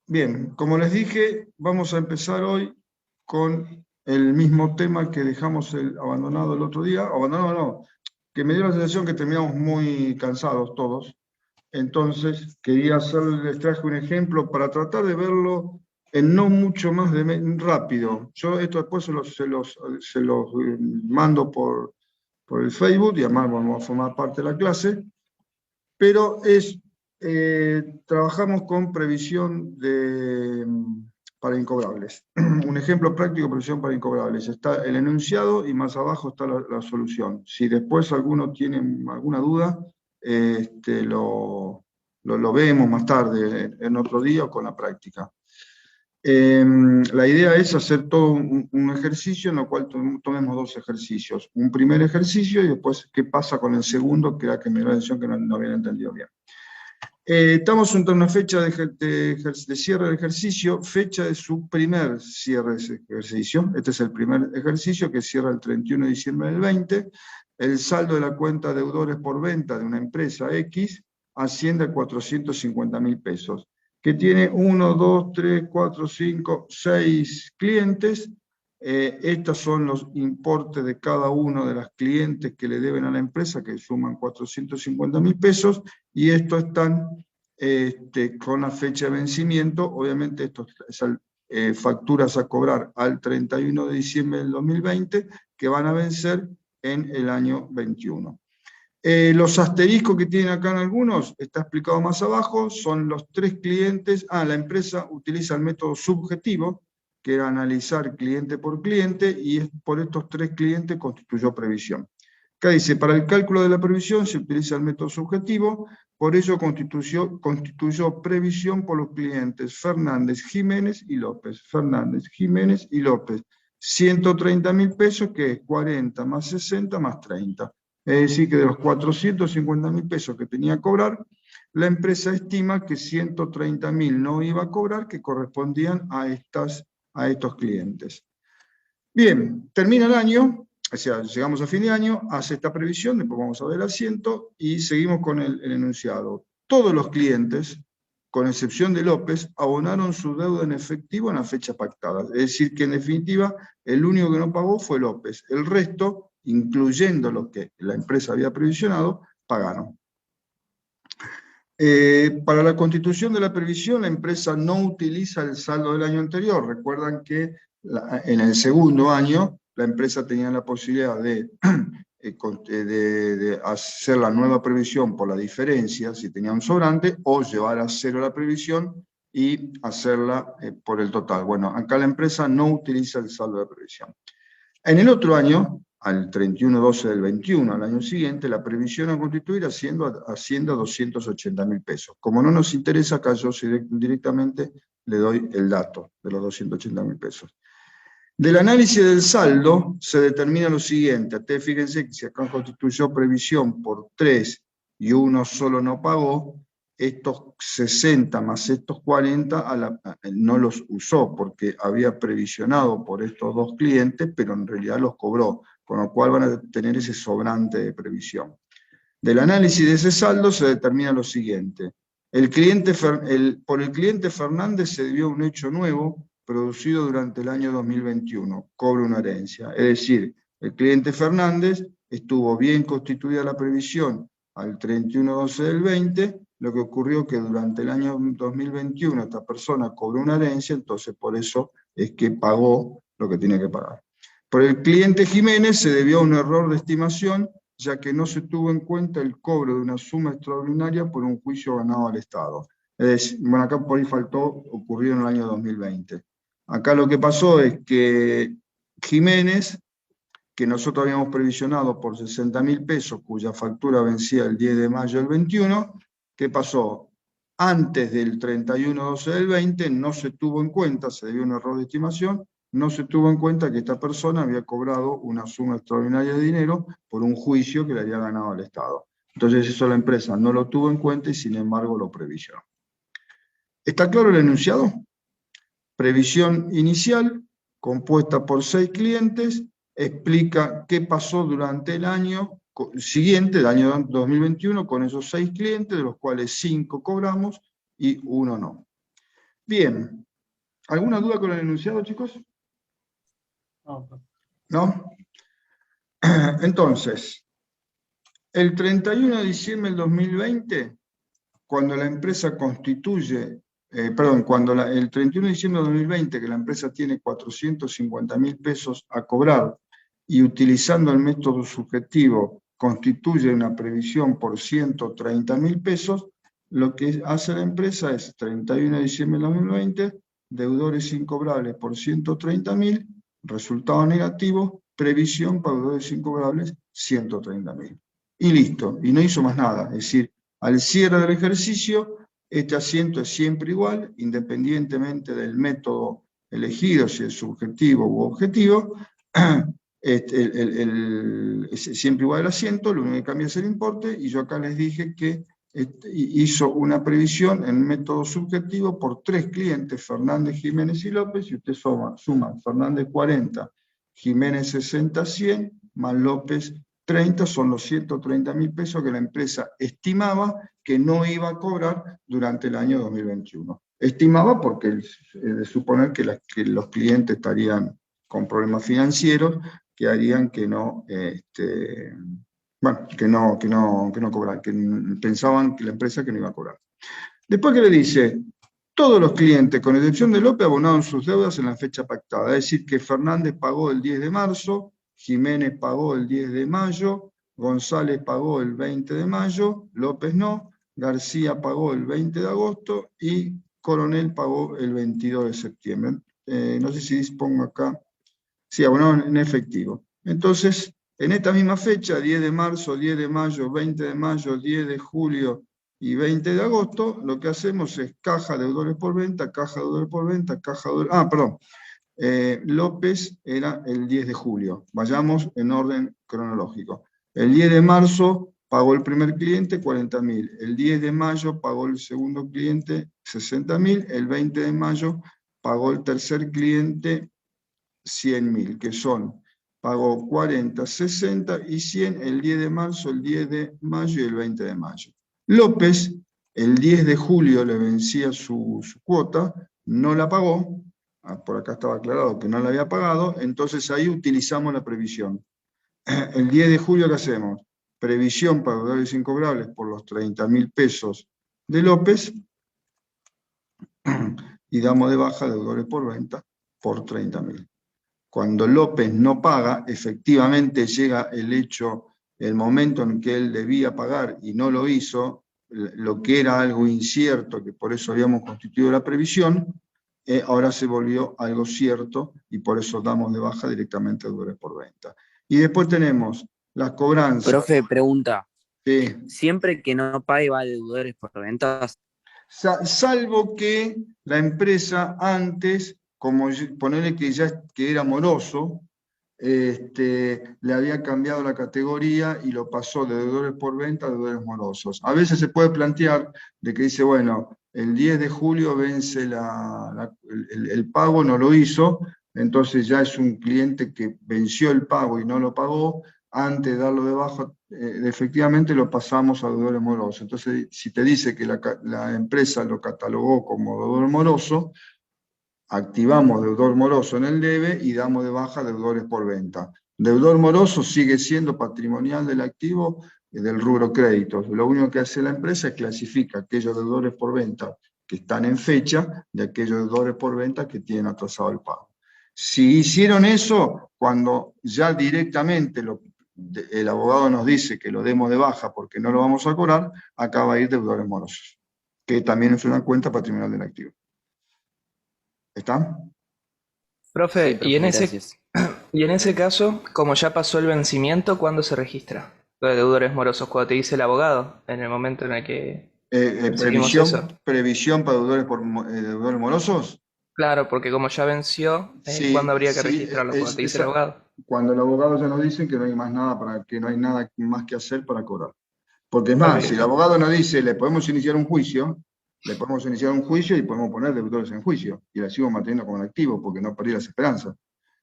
Bien, como les dije, vamos a empezar hoy con el mismo tema que dejamos abandonado el otro día. Abandonado no, que me dio la sensación que terminamos muy cansados todos. Entonces, les traje un ejemplo para tratar de verlo en no mucho más rápido. Yo esto después se los mando por el Facebook y además vamos a formar parte de la clase, pero trabajamos con previsión para incobrables. Un ejemplo práctico de previsión para incobrables. Está el enunciado y más abajo está la solución. Si después alguno tiene alguna duda, lo vemos más tarde, en otro día o con la práctica. La idea es hacer todo un ejercicio en el cual tomemos dos ejercicios. Un primer ejercicio y después qué pasa con el segundo, que era que me dio la atención que no habían entendido bien. Estamos ante una fecha de cierre del ejercicio, fecha de su primer cierre de ese ejercicio. Este es el primer ejercicio que cierra el 31 de diciembre del 20. El saldo de la cuenta deudores por venta de una empresa X asciende a 450.000 pesos, que tiene 1, 2, 3, 4, 5, 6 clientes. Estos son los importes de cada uno de las clientes que le deben a la empresa, que suman 450.000 pesos, y estos están con la fecha de vencimiento. Obviamente, estas facturas a cobrar al 31 de diciembre del 2020, que van a vencer en el año 21. Los asteriscos que tienen acá en algunos, está explicado más abajo, son los 3 clientes. La empresa utiliza el método subjetivo, que era analizar cliente por cliente, y por estos 3 clientes constituyó previsión. Acá dice, para el cálculo de la previsión se utiliza el método subjetivo, por ello constituyó previsión por los clientes Fernández, Jiménez y López. Fernández, Jiménez y López. 130.000 pesos, que es 40 más 60 más 30. Es decir, que de los 450.000 pesos que tenía que cobrar, la empresa estima que 130.000 no iba a cobrar, que correspondían a estos clientes. Bien, termina el año, o sea, llegamos a fin de año, hace esta previsión, después vamos a ver el asiento, y seguimos con el enunciado. Todos los clientes, con excepción de López, abonaron su deuda en efectivo en la fecha pactada. Es decir, que en definitiva, el único que no pagó fue López. El resto, incluyendo lo que la empresa había previsionado, pagaron. Para la constitución de la previsión, la empresa no utiliza el saldo del año anterior. Recuerdan que en el segundo año la empresa tenía la posibilidad de hacer la nueva previsión por la diferencia, si tenía un sobrante, o llevar a cero la previsión y hacerla por el total. Bueno, acá la empresa no utiliza el saldo de previsión. En el otro año, al 31/12 del 21, al año siguiente, la previsión a constituir asciende a 280.000 pesos. Como no nos interesa, acá yo directamente le doy el dato de los 280.000 pesos. Del análisis del saldo se determina lo siguiente. Ustedes fíjense que si acá constituyó previsión por 3 y uno solo no pagó, estos 60 más estos 40 no los usó porque había previsionado por estos 2 clientes, pero en realidad los cobró, con lo cual van a tener ese sobrante de previsión. Del análisis de ese saldo se determina lo siguiente. Por el cliente Fernández se debió un hecho nuevo producido durante el año 2021, cobra una herencia. Es decir, el cliente Fernández estuvo bien constituida la previsión al 31/12 del 20, lo que ocurrió que durante el año 2021 esta persona cobró una herencia, entonces por eso es que pagó lo que tenía que pagar. Por el cliente Jiménez se debió un error de estimación, ya que no se tuvo en cuenta el cobro de una suma extraordinaria por un juicio ganado al Estado. Es decir, bueno, acá por ahí ocurrió en el año 2020. Acá lo que pasó es que Jiménez, que nosotros habíamos previsionado por 60.000 pesos, cuya factura vencía el 10 de mayo del 21, ¿qué pasó? Antes del 31/12 del 20 no se tuvo en cuenta, se debió un error de estimación, no se tuvo en cuenta que esta persona había cobrado una suma extraordinaria de dinero por un juicio que le había ganado al Estado. Entonces eso la empresa no lo tuvo en cuenta y sin embargo lo previsionó. ¿Está claro el enunciado? Previsión inicial, compuesta por 6 clientes, explica qué pasó durante el año siguiente, el año 2021, con esos 6 clientes, de los cuales 5 cobramos y 1 no. Bien. ¿Alguna duda con el enunciado, chicos? No. ¿No? Entonces, el 31 de diciembre del 2020, cuando la empresa constituye, el 31 de diciembre de 2020, que la empresa tiene 450.000 pesos a cobrar y utilizando el método subjetivo constituye una previsión por 130.000 pesos, lo que hace la empresa es 31 de diciembre de 2020, deudores incobrables por 130.000, resultado negativo, previsión para deudores incobrables 130.000. Y listo, y no hizo más nada, es decir, al cierre del ejercicio, este asiento es siempre igual, independientemente del método elegido, si es subjetivo u objetivo, es siempre igual el asiento, lo único que cambia es el importe, y yo acá les dije que hizo una previsión en método subjetivo por 3 clientes, Fernández, Jiménez y López, y usted suma Fernández 40, Jiménez 60, 100, más López 30, son los 130.000 pesos que la empresa estimaba que no iba a cobrar durante el año 2021. Estimaba porque de suponer que los clientes estarían con problemas financieros que harían que no, que no cobraran, que pensaban que la empresa que no iba a cobrar. Después que le dice, todos los clientes, con excepción de López, abonaron sus deudas en la fecha pactada. Es decir, que Fernández pagó el 10 de marzo, Jiménez pagó el 10 de mayo, González pagó el 20 de mayo, López no, García pagó el 20 de agosto y Coronel pagó el 22 de septiembre. No sé si dispongo acá. Sí, abonaron en efectivo. Entonces, en esta misma fecha, 10 de marzo, 10 de mayo, 20 de mayo, 10 de julio y 20 de agosto, lo que hacemos es caja deudores por venta, caja deudores por venta, caja deudores... Ah, perdón. López era el 10 de julio. Vayamos en orden cronológico. El 10 de marzo pagó el primer cliente 40.000. El 10 de mayo pagó el segundo cliente 60.000. El 20 de mayo pagó el tercer cliente 100.000, que son, pagó 40, 60 y 100 el 10 de marzo, el 10 de mayo y el 20 de mayo. López, el 10 de julio le vencía su cuota, no la pagó, por acá estaba aclarado que no la había pagado, entonces ahí utilizamos la previsión. El 10 de julio, ¿qué hacemos? Previsión para deudores incobrables por los 30.000 pesos de López y damos de baja deudores por venta por 30.000. Cuando López no paga, efectivamente llega el momento en que él debía pagar y no lo hizo, lo que era algo incierto, que por eso habíamos constituido la previsión, ahora se volvió algo cierto y por eso damos de baja directamente deudores por venta. Y después tenemos las cobranzas. Profe, pregunta. Sí. ¿Siempre que no pague va a deudores por ventas? Salvo que la empresa antes, como ponerle que era moroso, le había cambiado la categoría y lo pasó de deudores por venta a deudores morosos. A veces se puede plantear de que dice, bueno, el 10 de julio vence el pago, no lo hizo, entonces ya es un cliente que venció el pago y no lo pagó, antes de darlo de baja, efectivamente lo pasamos a deudores morosos. Entonces, si te dice que la empresa lo catalogó como deudor moroso, activamos deudor moroso en el debe y damos de baja deudores por venta. Deudor moroso sigue siendo patrimonial del activo del rubro créditos. Lo único que hace la empresa es clasifica aquellos deudores por venta que están en fecha de aquellos deudores por venta que tienen atrasado el pago. Si hicieron eso, cuando ya directamente el abogado nos dice que lo demos de baja porque no lo vamos a cobrar, acá va a ir deudores morosos, que también es una cuenta patrimonial del activo. ¿Está? Profe, Sí, profe, gracias. y en ese caso, como ya pasó el vencimiento, ¿cuándo se registra? Lo de deudores morosos, cuando te dice el abogado, en el momento en el que seguimos eso. Previsión para deudores morosos. Claro, porque como ya venció, Sí, ¿cuándo habría que sí, registrarlo? Cuando te dice el abogado. cuando el abogado ya nos dice que no hay más nada que no hay nada más que hacer para cobrar. Porque es más, Okay. si el abogado nos dice le podemos iniciar un juicio y podemos poner deudores en juicio y la sigo manteniendo como un activo porque no perdí las esperanzas.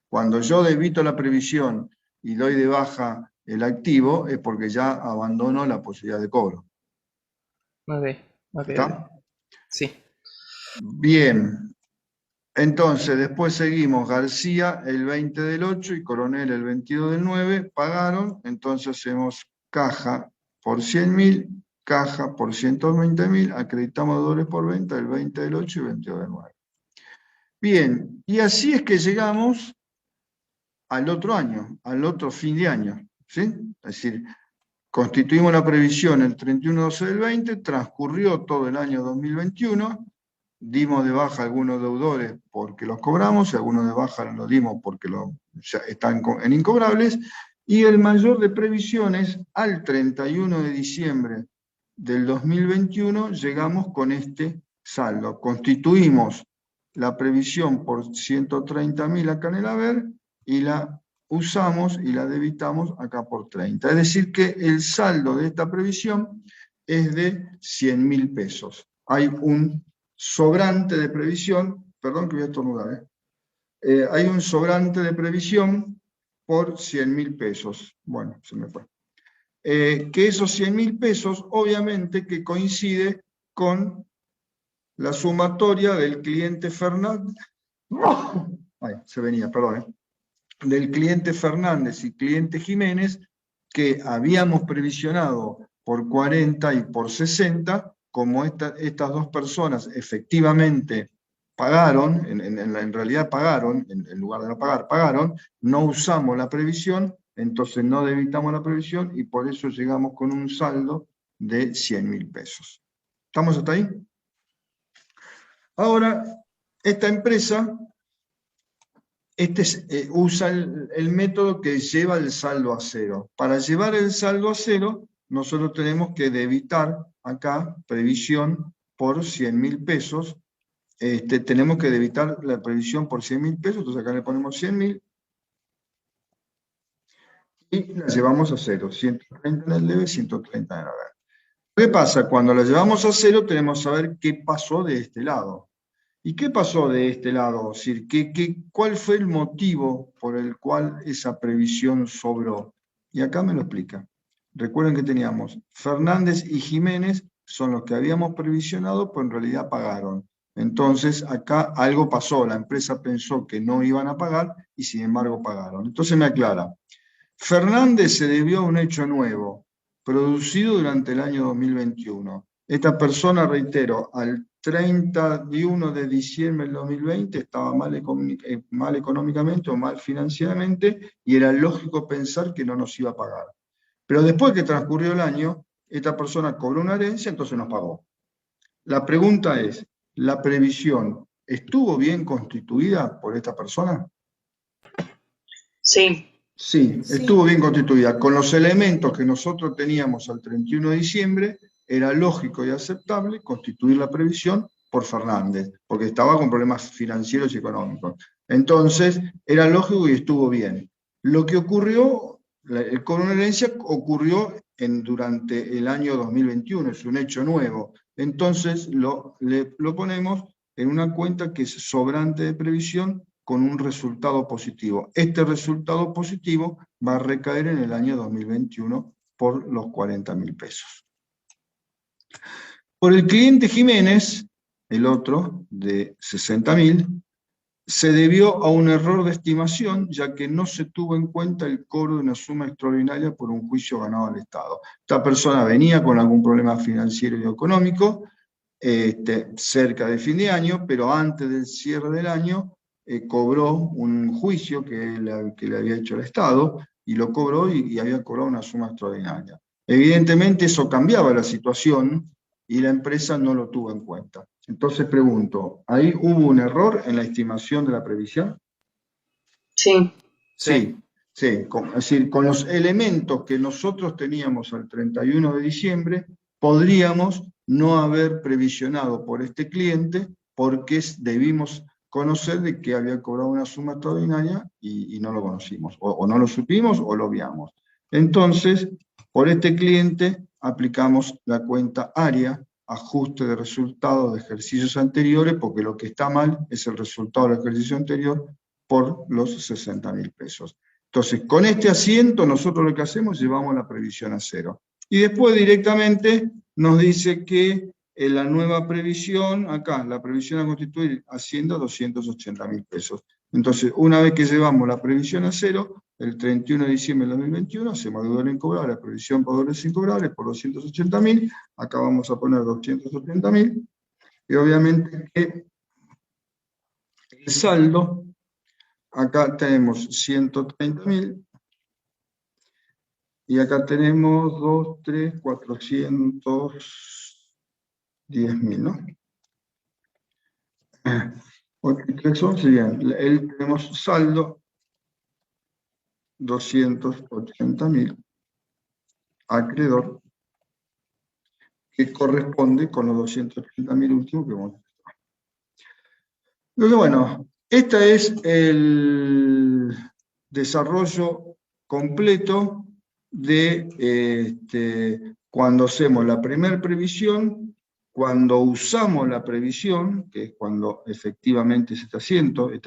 Cuando yo debito la previsión y doy de baja el activo es porque ya abandono la posibilidad de cobro. Ok. ¿Está? Sí. Bien. Entonces, después seguimos, García el 20 del 8 y Coronel el 22 del 9, pagaron, entonces hacemos caja por 100.000, caja por 120.000, acreditamos deudores por venta el 20 del 8 y 22 del 9. Bien, y así es que llegamos al otro año, al otro fin de año, ¿sí? Es decir, constituimos la previsión el 31/12 del 20, transcurrió todo el año 2021, dimos de baja algunos deudores porque los cobramos, y algunos de baja los dimos porque ya están en incobrables, y el mayor de previsiones, al 31 de diciembre del 2021, llegamos con este saldo. Constituimos la previsión por 130.000 acá en el haber, y la usamos y la debitamos acá por 30. Es decir que el saldo de esta previsión es de 100.000 pesos. Hay un sobrante de previsión, perdón que voy a estornudar, hay un sobrante de previsión por 100.000 pesos. Bueno, se me fue. Que esos 100.000 pesos, obviamente, que coincide con la sumatoria del cliente Fernández. Ay, se venía, perdón. Del cliente Fernández y cliente Jiménez, que habíamos previsionado por 40 y por 60, como estas dos personas efectivamente pagaron, en realidad pagaron, en lugar de no pagar, pagaron, no usamos la previsión, entonces no debitamos la previsión y por eso llegamos con un saldo de 100.000 pesos. ¿Estamos hasta ahí? Ahora, esta empresa usa el método que lleva el saldo a cero. Para llevar el saldo a cero, nosotros tenemos que debitar acá previsión por 100.000 pesos. Tenemos que debitar la previsión por 100.000 pesos, entonces acá le ponemos 100.000 y la llevamos a cero. 130 en el debe, 130 en el haber. ¿Qué pasa? Cuando la llevamos a cero, tenemos que saber qué pasó de este lado. ¿Y qué pasó de este lado? Es decir, ¿cuál fue el motivo por el cual esa previsión sobró? Y acá me lo explica. Recuerden que teníamos Fernández y Jiménez, son los que habíamos previsionado, pero en realidad pagaron. Entonces acá algo pasó, la empresa pensó que no iban a pagar y sin embargo pagaron. Entonces me aclara. Fernández se debió a un hecho nuevo, producido durante el año 2021. Esta persona, reitero, al 31 de diciembre del 2020 estaba mal económicamente o mal financieramente y era lógico pensar que no nos iba a pagar. Pero después que transcurrió el año, esta persona cobró una herencia, entonces nos pagó. La pregunta es, ¿la previsión estuvo bien constituida por esta persona? Sí. Sí, estuvo bien constituida. Con los elementos que nosotros teníamos al 31 de diciembre, era lógico y aceptable constituir la previsión por Fernández, porque estaba con problemas financieros y económicos. Entonces, era lógico y estuvo bien. Lo que ocurrió, el cobro de herencia ocurrió durante el año 2021, es un hecho nuevo. Entonces, lo ponemos en una cuenta que es sobrante de previsión, con un resultado positivo. Este resultado positivo va a recaer en el año 2021 por los 40.000 pesos. Por el cliente Jiménez, el otro de 60.000, se debió a un error de estimación, ya que no se tuvo en cuenta el cobro de una suma extraordinaria por un juicio ganado al Estado. Esta persona venía con algún problema financiero y económico, cerca de fin de año, pero antes del cierre del año, cobró un juicio que le había hecho el Estado, y lo cobró y había cobrado una suma extraordinaria. Evidentemente eso cambiaba la situación y la empresa no lo tuvo en cuenta. Entonces pregunto, ¿ahí hubo un error en la estimación de la previsión? Sí. Sí. Es decir, con los elementos que nosotros teníamos al 31 de diciembre, podríamos no haber previsionado por este cliente porque debimos conocer de que había cobrado una suma extraordinaria y no lo conocimos, o no lo supimos o lo obviamos. Entonces, por este cliente aplicamos la cuenta área, ajuste de resultados de ejercicios anteriores, porque lo que está mal es el resultado del ejercicio anterior por los 60.000 pesos. Entonces, con este asiento nosotros lo que hacemos es llevamos la previsión a cero. Y después directamente nos dice que en la nueva previsión, acá, la previsión a constituir Hacienda 280.000 pesos. Entonces, una vez que llevamos la previsión a cero, el 31 de diciembre del 2021, hacemos deudores incobrables, la previsión por deudores incobrables por 280.000, acá vamos a poner 280.000, y obviamente que el saldo, acá tenemos 130.000, y acá tenemos 2, 3, 410.000, ¿no? 8 y 3 son, serían, tenemos saldo 280.000, acreedor, que corresponde con los 280.000 últimos que vamos a hacer. Entonces, bueno, este es el desarrollo completo de cuando hacemos la primera previsión, cuando usamos la previsión, que es cuando efectivamente este asiento es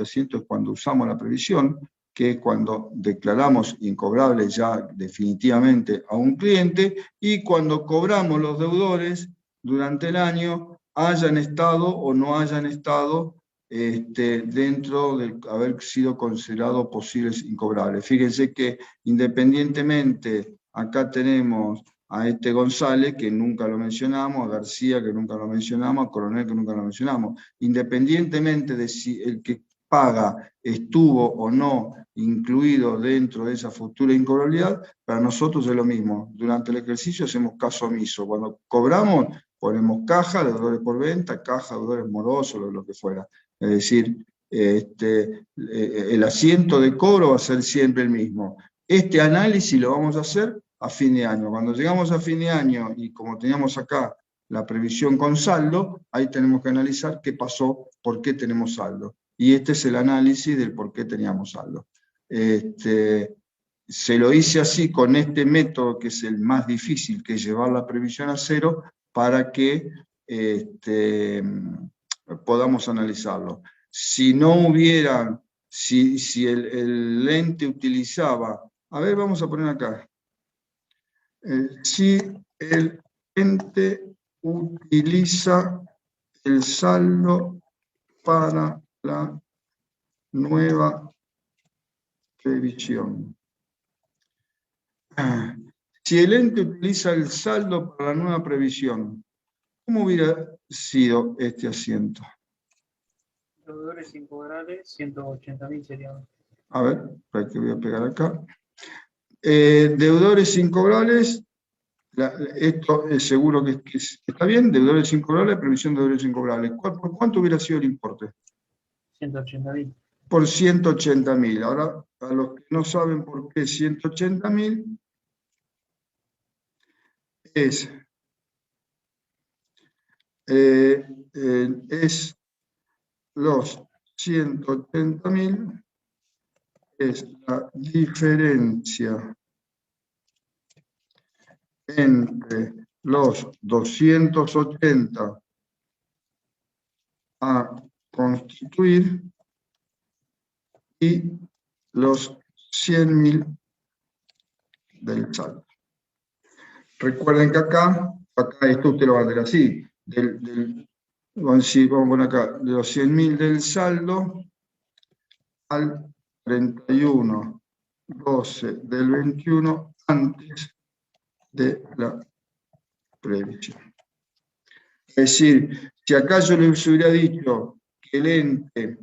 cuando usamos la previsión, que es cuando declaramos incobrable ya definitivamente a un cliente, y cuando cobramos los deudores durante el año, hayan estado o no hayan estado dentro de haber sido considerados posibles incobrables. Fíjense que independientemente, acá tenemos a González, que nunca lo mencionamos, a García, que nunca lo mencionamos, a Coronel, que nunca lo mencionamos. Independientemente de si el que paga estuvo o no incluido dentro de esa futura incobrabilidad, para nosotros es lo mismo. Durante el ejercicio hacemos caso omiso. Cuando cobramos, ponemos caja, deudores por venta, caja, deudores morosos, lo que fuera. Es decir, el asiento de cobro va a ser siempre el mismo. Este análisis lo vamos a hacer a fin de año. Cuando llegamos a fin de año, y como teníamos acá la previsión con saldo, ahí tenemos que analizar qué pasó, por qué tenemos saldo. Y este es el análisis del por qué teníamos saldo. Se lo hice así con este método, que es el más difícil, que es llevar la previsión a cero, para que podamos analizarlo. Si no hubiera, si el ente utilizaba, a ver, vamos a poner acá, si el ente utiliza el saldo para la nueva previsión. Si el ente utiliza el saldo para la nueva previsión, ¿cómo hubiera sido este asiento? Deudores incobrables, 180.000 serían. A ver, para que voy a pegar acá. Deudores incobrables, esto es seguro que está bien, deudores incobrables, previsión de deudores incobrables. ¿Por cuánto hubiera sido el importe? 180.000. Por 180.000. Ahora, a los que no saben por qué 180.000, es los 180.000, es la diferencia entre los 280 a constituir y los 100.000 del saldo. Recuerden que acá esto usted lo va a ver así, vamos a poner acá, de los 100.000 del saldo al 31/12 del 21 antes de la previsión. Es decir, si acá yo les hubiera dicho que el ente,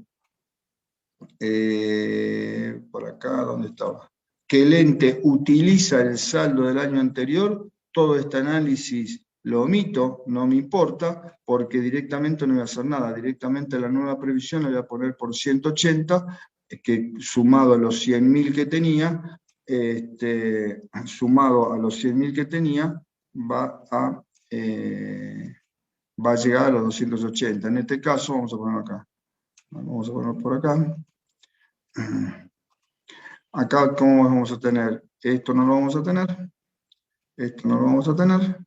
por acá, ¿dónde estaba? Que el ente utiliza el saldo del año anterior, todo este análisis lo omito, no me importa, porque directamente no voy a hacer nada. Directamente la nueva previsión la voy a poner por 180, que sumado a los 100.000 que tenía, sumado a los 100.000 que tenía, va a llegar a los 280. En este caso, vamos a ponerlo acá. Vamos a ponerlo por acá. Acá, ¿cómo vamos a tener? Esto no lo vamos a tener. Esto no lo vamos a tener.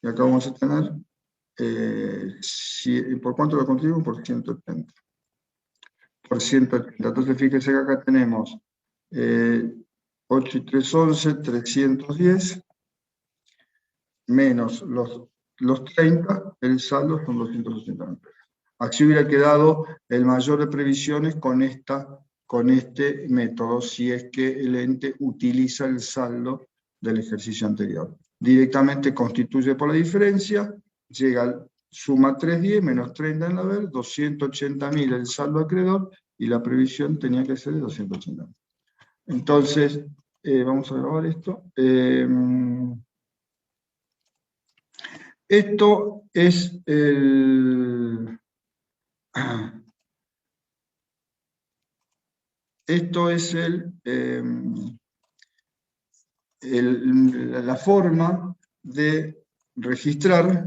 Y acá vamos a tener, ¿por cuánto lo contribuyen? Por 180. Por 180. Entonces, fíjense que acá tenemos 8 y 3, 11, 310, menos los los 30, el saldo son 280.000 pesos. Así hubiera quedado el mayor de previsiones con este método, si es que el ente utiliza el saldo del ejercicio anterior. Directamente constituye por la diferencia, llega, suma 310 menos 30 en la haber, 280.000 el saldo acreedor, y la previsión tenía que ser de 280.000. Entonces, vamos a grabar esto. Esto es el... Esto es la forma de registrar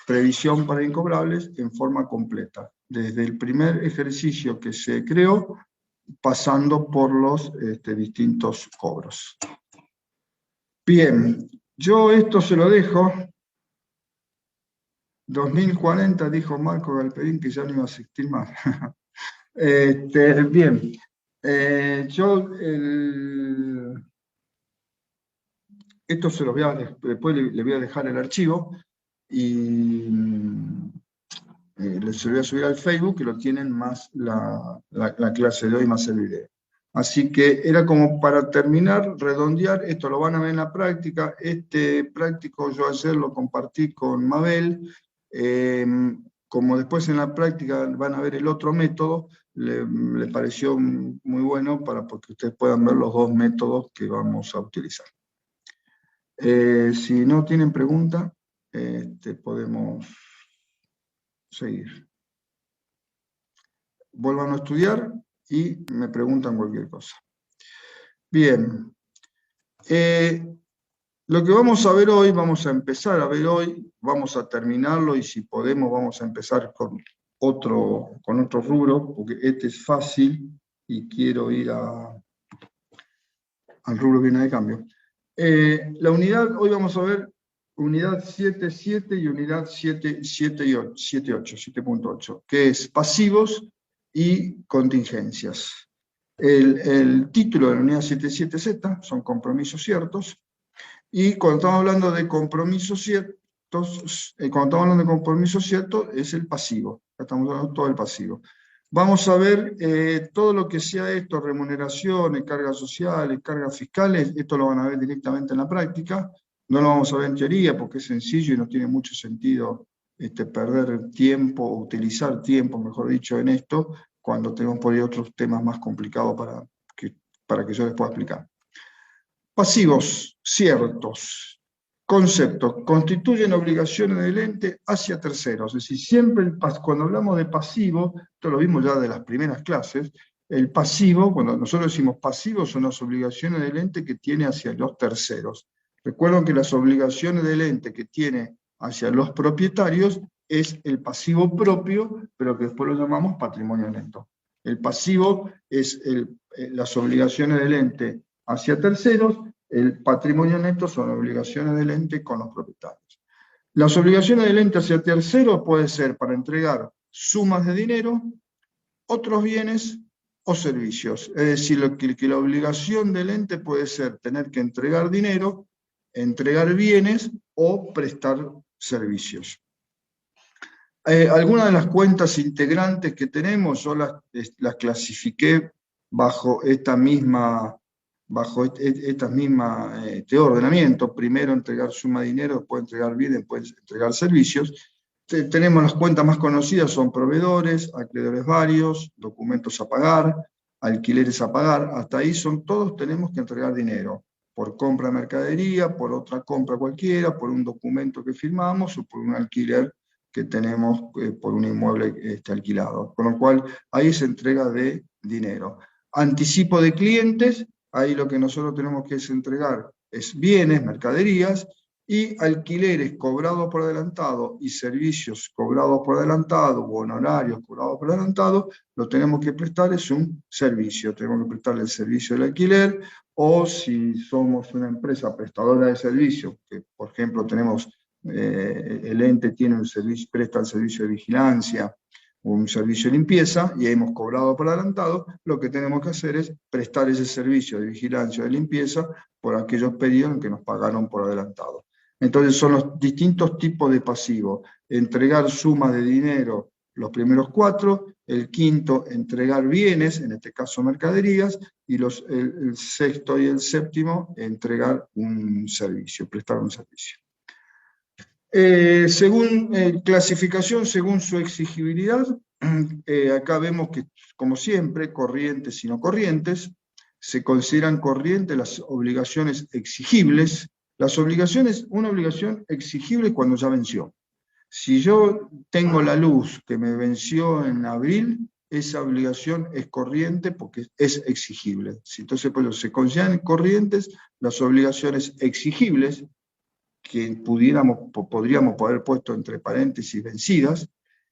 previsión para incobrables en forma completa, desde el primer ejercicio que se creó, pasando por los distintos cobros. Bien, yo esto se lo dejo. 2040 dijo Marco Galperín que ya no iba a asistir más. Bien, esto se lo voy a, después le voy a dejar el archivo y se lo voy a subir al Facebook, que lo tienen más la clase de hoy, más el video. Así que era como para terminar, redondear, esto lo van a ver en la práctica. Este práctico yo ayer lo compartí con Mabel. Como después en la práctica van a ver el otro método, le pareció muy bueno porque ustedes puedan ver los dos métodos que vamos a utilizar. Si no tienen pregunta, podemos seguir. Vuelvan a estudiar y me preguntan cualquier cosa. Bien. Lo que vamos a ver hoy, vamos a empezar a ver hoy, vamos a terminarlo y si podemos vamos a empezar con otro rubro, porque este es fácil y quiero ir al rubro que viene de cambio. La unidad, hoy vamos a ver unidad 7.7 y unidad 7.8, que es pasivos y contingencias. El título de la unidad 7.7Z son compromisos ciertos, y cuando estamos hablando de compromisos ciertos, es el pasivo. Estamos hablando de todo el pasivo. Vamos a ver todo lo que sea esto, remuneraciones, cargas sociales, cargas fiscales, esto lo van a ver directamente en la práctica. No lo vamos a ver en teoría porque es sencillo y no tiene mucho sentido perder tiempo, o utilizar tiempo, mejor dicho, en esto, cuando tenemos por ahí otros temas más complicados para que yo les pueda explicar. Pasivos ciertos. Concepto. Constituyen obligaciones del ente hacia terceros. Es decir, siempre cuando hablamos de pasivo, esto lo vimos ya de las primeras clases, el pasivo, cuando nosotros decimos pasivo, son las obligaciones del ente que tiene hacia los terceros. Recuerden que las obligaciones del ente que tiene hacia los propietarios es el pasivo propio, pero que después lo llamamos patrimonio neto. El pasivo es las obligaciones del ente hacia terceros, el patrimonio neto son obligaciones del ente con los propietarios. Las obligaciones del ente hacia terceros puede ser para entregar sumas de dinero, otros bienes o servicios. Es decir, que la obligación del ente puede ser tener que entregar dinero, entregar bienes o prestar servicios. Algunas de las cuentas integrantes que tenemos, yo las clasifiqué bajo esta misma ordenamiento. Primero entregar suma de dinero, después entregar bienes, después entregar servicios. Tenemos las cuentas más conocidas, son proveedores, acreedores varios, documentos a pagar, alquileres a pagar. Hasta ahí todos tenemos que entregar dinero, por compra de mercadería, por otra compra cualquiera, por un documento que firmamos o por un alquiler que tenemos por un inmueble alquilado. Con lo cual, ahí se entrega de dinero. Anticipo de clientes, ahí lo que nosotros tenemos que entregar es bienes, mercaderías, y alquileres cobrados por adelantado y servicios cobrados por adelantado o honorarios cobrados por adelantado, lo tenemos que prestar, es un servicio. Tenemos que prestar el servicio del alquiler, o si somos una empresa prestadora de servicios, que por ejemplo tenemos, el ente tiene un servicio, presta el servicio de vigilancia, un servicio de limpieza, y hemos cobrado por adelantado, lo que tenemos que hacer es prestar ese servicio de vigilancia o de limpieza por aquellos periodos en que nos pagaron por adelantado. Entonces son los distintos tipos de pasivo. Entregar suma de dinero los primeros 4, el quinto, entregar bienes, en este caso mercaderías, y el sexto y el séptimo, entregar un servicio, prestar un servicio. Según clasificación, según su exigibilidad, acá vemos que, como siempre, corrientes y no corrientes, se consideran corrientes las obligaciones exigibles. Las obligaciones, una obligación exigible cuando ya venció. Si yo tengo la luz que me venció en abril, esa obligación es corriente porque es exigible. Entonces, pues, se consideran corrientes las obligaciones exigibles, que podríamos haber puesto entre paréntesis vencidas,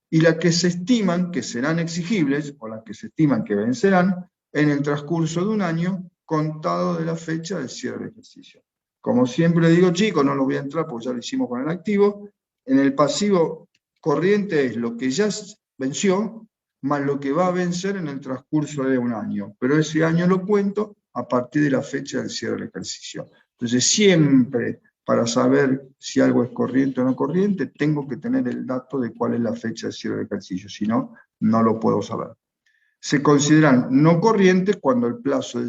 y las que se estiman que serán exigibles, o las que se estiman que vencerán, en el transcurso de un año, contado de la fecha del cierre del ejercicio. Como siempre digo, chicos, no lo voy a entrar porque ya lo hicimos con el activo. En el pasivo corriente es lo que ya venció, más lo que va a vencer en el transcurso de un año. Pero ese año lo cuento a partir de la fecha del cierre del ejercicio. Entonces siempre, para saber si algo es corriente o no corriente, tengo que tener el dato de cuál es la fecha del cierre del ejercicio, si no, no lo puedo saber. Se consideran no corrientes cuando el plazo de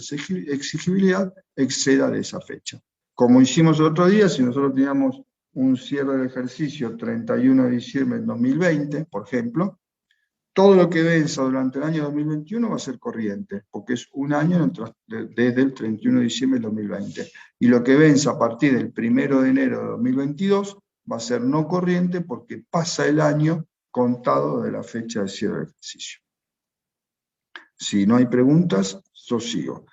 exigibilidad exceda de esa fecha. Como hicimos el otro día, si nosotros teníamos un cierre del ejercicio 31 de diciembre del 2020, por ejemplo, todo lo que venza durante el año 2021 va a ser corriente, porque es un año desde el 31 de diciembre del 2020. Y lo que venza a partir del 1 de enero de 2022 va a ser no corriente porque pasa el año contado de la fecha de cierre del ejercicio. Si no hay preguntas, yo sigo.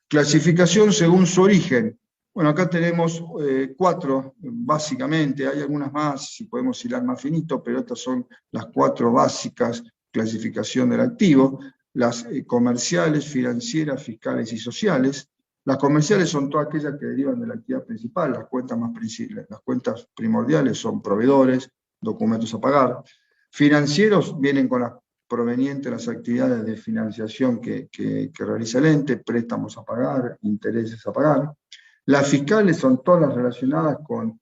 Clasificación según su origen. Bueno, acá tenemos 4, básicamente, hay algunas más, si podemos hilar más finito, pero estas son las 4 básicas. Clasificación del activo, las comerciales, financieras, fiscales y sociales. Las comerciales son todas aquellas que derivan de la actividad principal, las cuentas primordiales son proveedores, documentos a pagar. Financieros vienen con las provenientes de las actividades de financiación que realiza el ente, préstamos a pagar, intereses a pagar. Las fiscales son todas las relacionadas con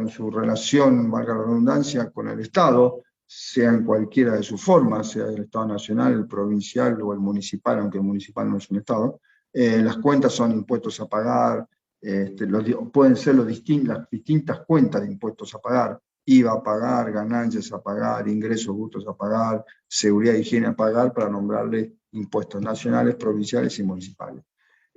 su relación, valga la redundancia, con el Estado, sea en cualquiera de sus formas, sea el Estado nacional, el provincial o el municipal, aunque el municipal no es un Estado. Las cuentas son impuestos a pagar, pueden ser las distintas cuentas de impuestos a pagar, IVA a pagar, ganancias a pagar, ingresos brutos a pagar, seguridad e higiene a pagar, para nombrarle impuestos nacionales, provinciales y municipales.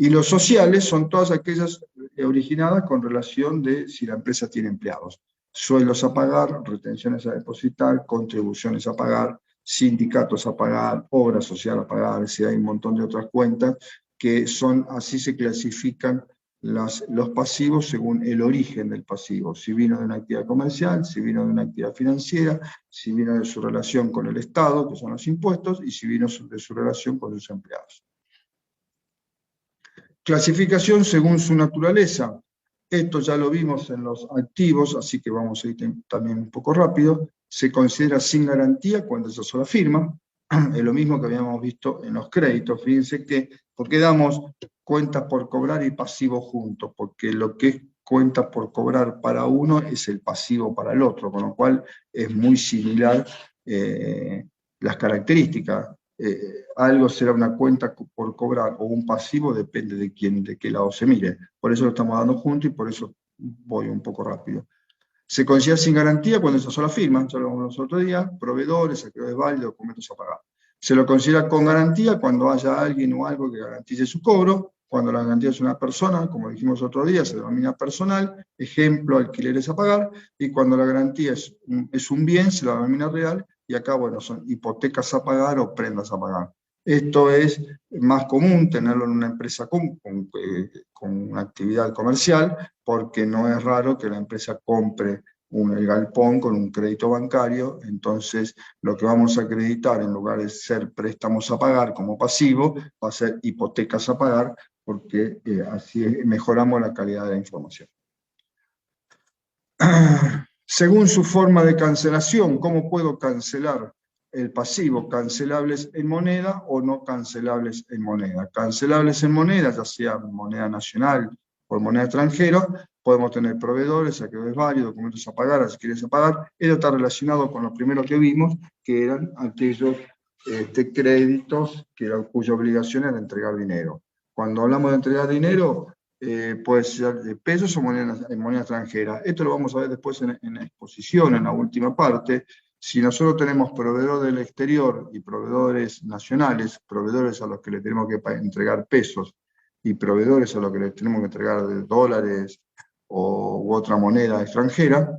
Y los sociales son todas aquellas originadas con relación de si la empresa tiene empleados. Sueldos a pagar, retenciones a depositar, contribuciones a pagar, sindicatos a pagar, obra social a pagar, si hay un montón de otras cuentas que son, así se clasifican los pasivos según el origen del pasivo, si vino de una actividad comercial, si vino de una actividad financiera, si vino de su relación con el Estado, que son los impuestos, y si vino de su relación con sus empleados. Clasificación según su naturaleza. Esto ya lo vimos en los activos, así que vamos a ir también un poco rápido. Se considera sin garantía cuando es sola firma. Es lo mismo que habíamos visto en los créditos. Fíjense que, ¿por qué damos cuentas por cobrar y pasivo juntos? Porque lo que es cuentas por cobrar para uno es el pasivo para el otro, con lo cual es muy similar las características. Algo será una cuenta por cobrar o un pasivo, depende de qué lado se mire. Por eso lo estamos dando juntos y por eso voy un poco rápido. Se considera sin garantía cuando es una sola firma, ya lo vimos los otros días, proveedores, acreedores válidos, documentos a pagar. Se lo considera con garantía cuando haya alguien o algo que garantice su cobro. Cuando la garantía es una persona, como dijimos otro día, se denomina personal, ejemplo, alquileres a pagar, y cuando la garantía es un bien, se la denomina real, y acá, bueno, son hipotecas a pagar o prendas a pagar. Esto es más común tenerlo en una empresa con una actividad comercial, porque no es raro que la empresa compre el galpón con un crédito bancario. Entonces lo que vamos a acreditar, en lugar de ser préstamos a pagar como pasivo, va a ser hipotecas a pagar, porque así mejoramos la calidad de la información. Según su forma de cancelación, ¿cómo puedo cancelar el pasivo? Cancelables en moneda o no cancelables en moneda. Cancelables en moneda, ya sea moneda nacional, por moneda extranjera, podemos tener proveedores, acreedores varios, documentos a pagar, si quieres a pagar. Eso está relacionado con lo primero que vimos, que eran aquellos créditos cuya obligación era entregar dinero. Cuando hablamos de entregar dinero, puede ser de pesos o en moneda extranjera. Esto lo vamos a ver después en la exposición, en la última parte. Si nosotros tenemos proveedores del exterior y proveedores nacionales, proveedores a los que le tenemos que entregar pesos y proveedores a los que le tenemos que entregar dólares u otra moneda extranjera,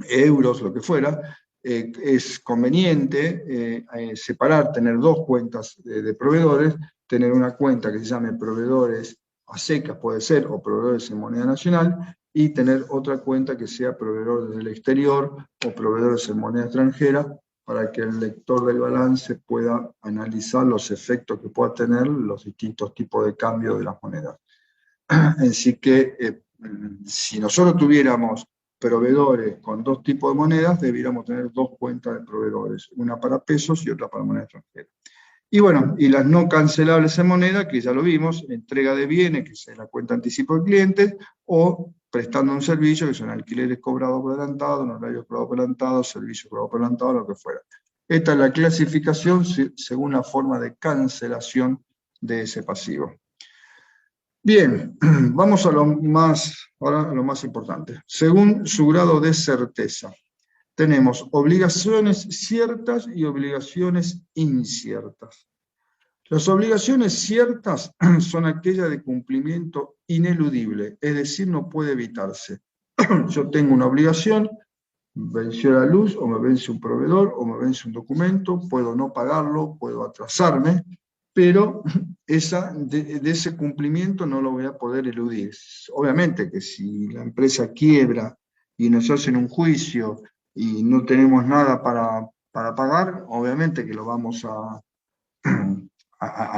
euros, lo que fuera, es conveniente separar, tener dos cuentas de proveedores, tener una cuenta que se llame proveedores a secas, puede ser, o proveedores en moneda nacional, y tener otra cuenta que sea proveedores del exterior o proveedores en moneda extranjera, para que el lector del balance pueda analizar los efectos que pueda tener los distintos tipos de cambio de las monedas. Así que, si nosotros tuviéramos proveedores con dos tipos de monedas, debiéramos tener dos cuentas de proveedores, una para pesos y otra para moneda extranjera. Y bueno, y las no cancelables en moneda, que ya lo vimos, entrega de bienes, que es la cuenta anticipo de clientes, o prestando un servicio, que son alquileres cobrados por adelantado, honorarios cobrados por adelantado, servicios cobrados por adelantado, lo que fuera. Esta es la clasificación según la forma de cancelación de ese pasivo. Bien, vamos a ahora a lo más importante. Según su grado de certeza, tenemos obligaciones ciertas y obligaciones inciertas. Las obligaciones ciertas son aquellas de cumplimiento ineludible, es decir, no puede evitarse. Yo tengo una obligación, venció la luz, o me vence un proveedor, o me vence un documento, puedo no pagarlo, puedo atrasarme, pero de ese cumplimiento no lo voy a poder eludir. Obviamente que si la empresa quiebra y nos hacen un juicio y no tenemos nada para pagar, obviamente que lo vamos a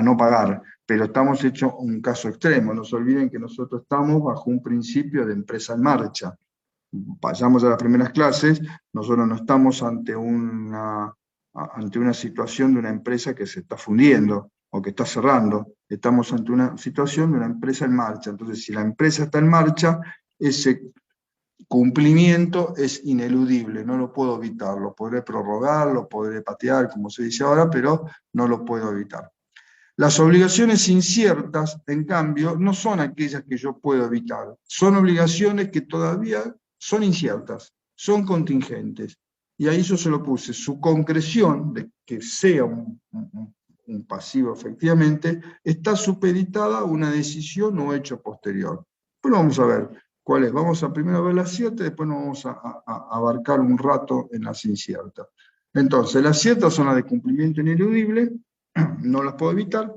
no pagar, pero estamos hechos un caso extremo. No se olviden que nosotros estamos bajo un principio de empresa en marcha. Vayamos a las primeras clases, nosotros no estamos ante una situación de una empresa que se está fundiendo o que está cerrando, estamos ante una situación de una empresa en marcha. Entonces, si la empresa está en marcha, ese cumplimiento es ineludible, no lo puedo evitar, lo podré prorrogar, lo podré patear, como se dice ahora, pero no lo puedo evitar. Las obligaciones inciertas, en cambio, no son aquellas que yo puedo evitar, son obligaciones que todavía son inciertas, son contingentes. Y ahí yo se lo puse, su concreción, de que sea un pasivo efectivamente, está supeditada a una decisión o hecho posterior. Bueno, vamos a ver cuál es. Vamos a primero ver las ciertas, después nos vamos a abarcar un rato en las inciertas. Entonces, las ciertas son las de cumplimiento ineludible, no las puedo evitar,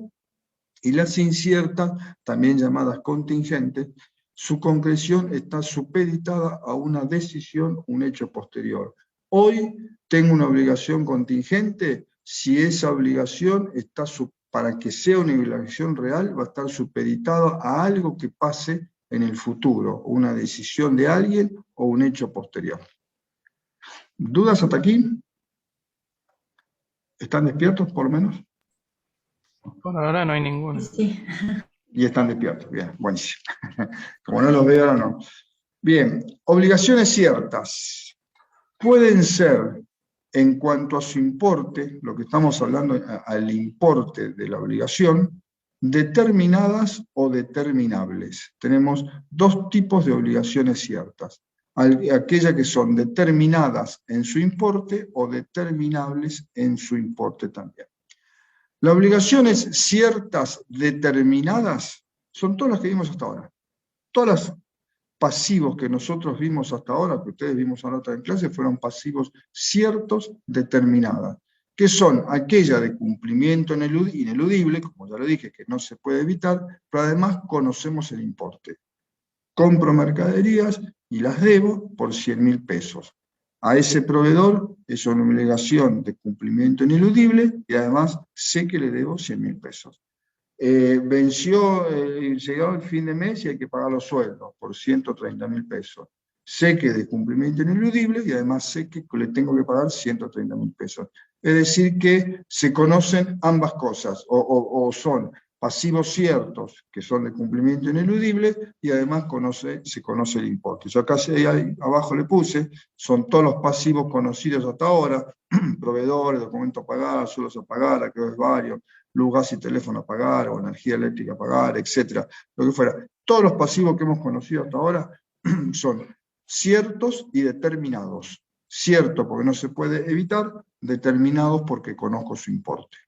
y las inciertas, también llamadas contingentes, su concreción está supeditada a una decisión, un hecho posterior. Hoy tengo una obligación contingente, si esa obligación está, para que sea una obligación real, va a estar supeditada a algo que pase en el futuro, una decisión de alguien o un hecho posterior. ¿Dudas hasta aquí? ¿Están despiertos por lo menos? Por ahora no hay ninguno. Sí. Y están despiertos, bien, buenísimo. Como no los veo ahora, no. Bien, obligaciones ciertas. Pueden ser, en cuanto a su importe, lo que estamos hablando, al importe de la obligación, determinadas o determinables. Tenemos dos tipos de obligaciones ciertas. Aquellas que son determinadas en su importe o determinables en su importe también. Las obligaciones ciertas determinadas son todas las que vimos hasta ahora. Todas las pasivos que nosotros vimos hasta ahora, que ustedes vimos ahora en clase, fueron pasivos ciertos determinadas, que son aquellas de cumplimiento ineludible, como ya lo dije, que no se puede evitar, pero además conocemos el importe. Compro mercaderías y las debo por 100.000 pesos. A ese proveedor es una obligación de cumplimiento ineludible y además sé que le debo 100.000 pesos. Llegó el fin de mes y hay que pagar los sueldos por 130.000 pesos. Sé que es de cumplimiento ineludible y además sé que le tengo que pagar 130.000 pesos. Es decir que se conocen ambas cosas, o son pasivos ciertos, que son de cumplimiento ineludible, y además se conoce el importe. Yo acá ahí abajo le puse, son todos los pasivos conocidos hasta ahora, proveedores, documentos a pagar, sueldos a pagar, acreedores varios, luz, gas y teléfono a pagar, o energía eléctrica a pagar, etcétera, lo que fuera. Todos los pasivos que hemos conocido hasta ahora son ciertos y determinados. Cierto porque no se puede evitar, determinados porque conozco su importe.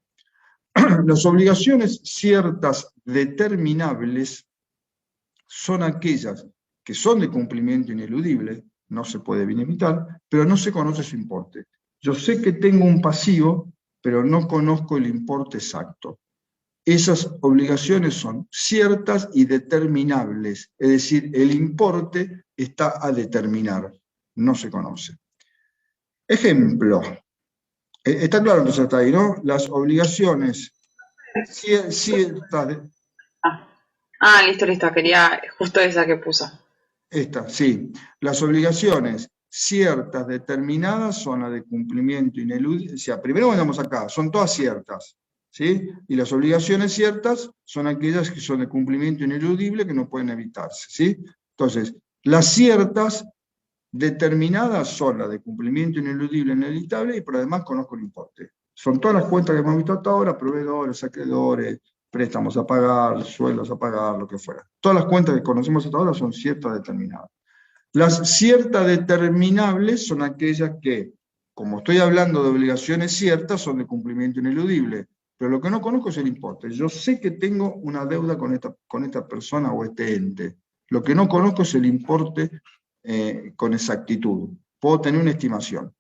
Las obligaciones ciertas determinables son aquellas que son de cumplimiento ineludible, no se puede bien evitar, pero no se conoce su importe. Yo sé que tengo un pasivo, pero no conozco el importe exacto. Esas obligaciones son ciertas y determinables, es decir, el importe está a determinar, no se conoce. Ejemplo. Está claro entonces hasta ahí, ¿no? Las obligaciones ciertas... Listo, quería justo esa que puso. Esta, sí. Las obligaciones ciertas determinadas son las de cumplimiento ineludible. O sea, primero vayamos acá, son todas ciertas, ¿sí? Y las obligaciones ciertas son aquellas que son de cumplimiento ineludible que no pueden evitarse, ¿sí? Entonces, las ciertas determinadas son las de cumplimiento ineludible, inevitable, y por además conozco el importe. Son todas las cuentas que hemos visto hasta ahora, proveedores, acreedores, préstamos a pagar, sueldos a pagar, lo que fuera. Todas las cuentas que conocemos hasta ahora son ciertas determinadas. Las ciertas determinables son aquellas que, como estoy hablando de obligaciones ciertas, son de cumplimiento ineludible, pero lo que no conozco es el importe. Yo sé que tengo una deuda con esta persona o este ente. Lo que no conozco es el importe con exactitud. Puedo tener una estimación.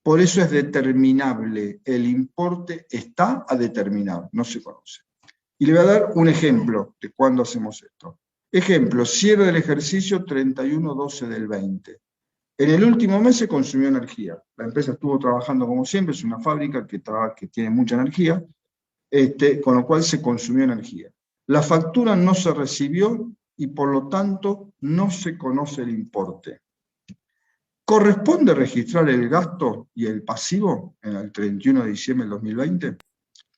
Por eso es determinable. El importe está a determinar, no se conoce. Y le voy a dar un ejemplo de cuándo hacemos esto. Ejemplo, cierre del ejercicio 31/12 del 20. En el último mes se consumió energía. La empresa estuvo trabajando como siempre, es una fábrica que tiene mucha energía, con lo cual se consumió energía. La factura no se recibió y por lo tanto no se conoce el importe. ¿Corresponde registrar el gasto y el pasivo en el 31 de diciembre del 2020?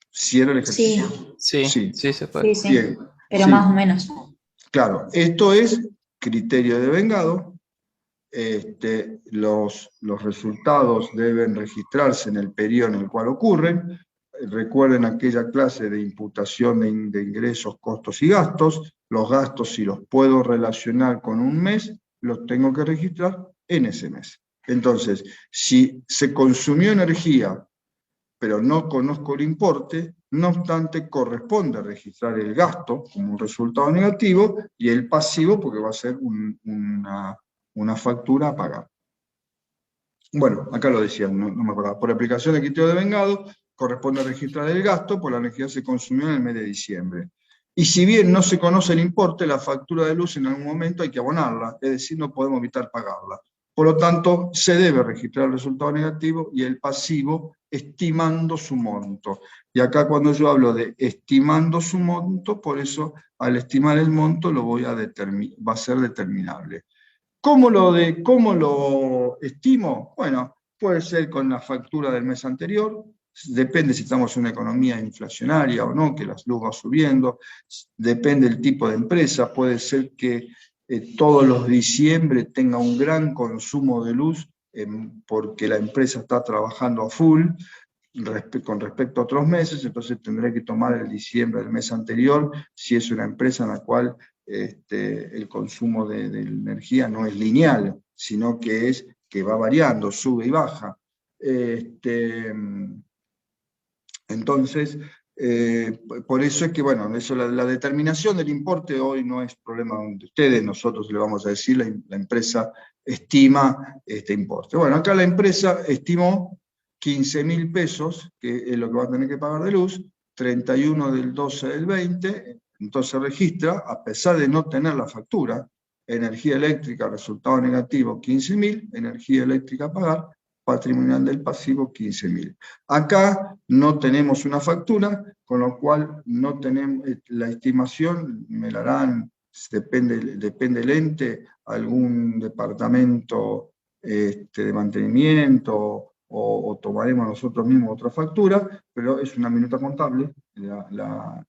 ¿Cierra el ejercicio? Sí, se puede. Sí, Bien. pero Sí. más o menos. Claro, esto es criterio de vengado. Los resultados deben registrarse en el periodo en el cual ocurren. Recuerden aquella clase de imputación de ingresos, costos y gastos. Los gastos, si los puedo relacionar con un mes, los tengo que registrar en ese mes. Entonces, si se consumió energía, pero no conozco el importe, no obstante, corresponde registrar el gasto como un resultado negativo y el pasivo porque va a ser una factura a pagar. Bueno, acá lo decía, no me acordaba. Por aplicación de criterio de vengado, corresponde registrar el gasto, por la energía se consumió en el mes de diciembre. Y si bien no se conoce el importe, la factura de luz en algún momento hay que abonarla, es decir, no podemos evitar pagarla. Por lo tanto, se debe registrar el resultado negativo y el pasivo estimando su monto. Y acá cuando yo hablo de estimando su monto, por eso al estimar el monto va a ser determinable. ¿Cómo lo estimo? Bueno, puede ser con la factura del mes anterior, depende si estamos en una economía inflacionaria o no, que la luz va subiendo, depende del tipo de empresa, puede ser que todos los diciembre tenga un gran consumo de luz porque la empresa está trabajando a full con respecto a otros meses, entonces tendré que tomar el diciembre del mes anterior si es una empresa en la cual el consumo de energía no es lineal, sino que va variando, sube y baja. Entonces, por eso es que, bueno, la determinación del importe hoy no es problema de ustedes, nosotros le vamos a decir, la empresa estima este importe. Bueno, acá la empresa estimó 15.000 pesos, que es lo que va a tener que pagar de luz, 31 del 12 del 20, entonces registra, a pesar de no tener la factura, energía eléctrica, resultado negativo 15.000, energía eléctrica a pagar, patrimonial del pasivo 15.000. Acá no tenemos una factura, con lo cual no tenemos la estimación, me la harán, depende del ente, algún departamento de mantenimiento o tomaremos nosotros mismos otra factura, pero es una minuta contable la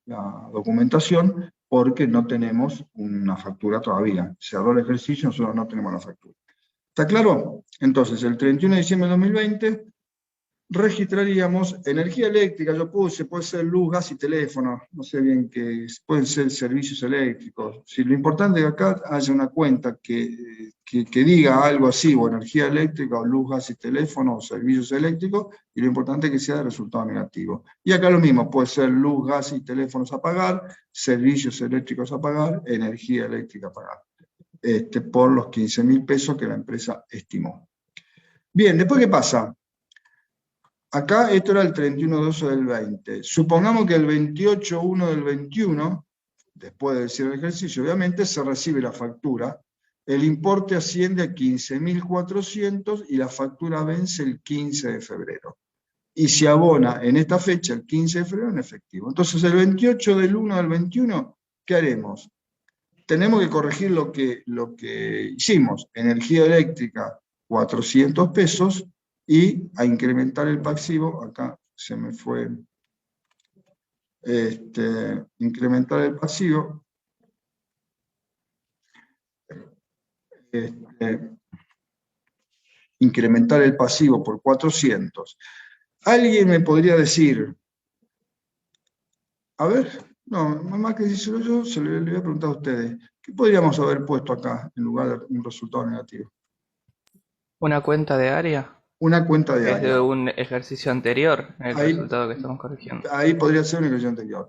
documentación, porque no tenemos una factura todavía. Cerró el ejercicio, nosotros no tenemos la factura. ¿Está claro? Entonces, el 31 de diciembre de 2020, registraríamos energía eléctrica, yo puse, puede ser luz, gas y teléfono, no sé bien qué es, pueden ser servicios eléctricos. Si lo importante es que acá haya una cuenta que diga algo así, o energía eléctrica, o luz, gas y teléfono, o servicios eléctricos, y lo importante es que sea de resultado negativo. Y acá lo mismo, puede ser luz, gas y teléfonos a pagar, servicios eléctricos a pagar, energía eléctrica a pagar, por los 15.000 pesos que la empresa estimó. Bien, ¿después qué pasa? Acá esto era el 31/12 del 20. Supongamos que el 28/1 del 21, después del cierre del ejercicio, obviamente, se recibe la factura. El importe asciende a 15.400 y la factura vence el 15 de febrero. Y se abona en esta fecha, el 15 de febrero, en efectivo. Entonces, el 28/1 del 21, ¿qué haremos? Tenemos que corregir lo que hicimos. Energía eléctrica, 400 pesos, y a incrementar el pasivo, acá se me fue, incrementar el pasivo, incrementar el pasivo por 400. Alguien me podría decir, a ver, no, más que decírselo yo, le voy a preguntar a ustedes, ¿qué podríamos haber puesto acá en lugar de un resultado negativo? ¿Una cuenta de área? Una cuenta de Es área. de un ejercicio anterior, el Ahí, resultado que estamos corrigiendo. ahí podría ser una ejercicio anterior.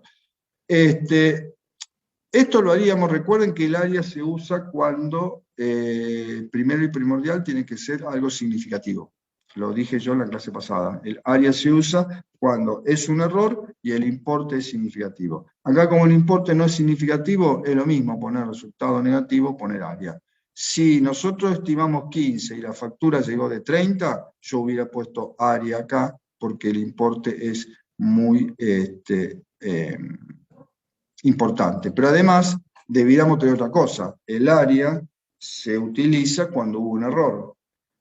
Esto lo haríamos, recuerden que el área se usa cuando primero y primordial tiene que ser algo significativo. Lo dije yo en la clase pasada. El área se usa cuando es un error y el importe es significativo. Acá, como el importe no es significativo, es lo mismo poner resultado negativo, poner área. Si nosotros estimamos 15 y la factura llegó de 30, yo hubiera puesto área acá, porque el importe es muy importante. Pero además, debiéramos tener otra cosa. El área se utiliza cuando hubo un error.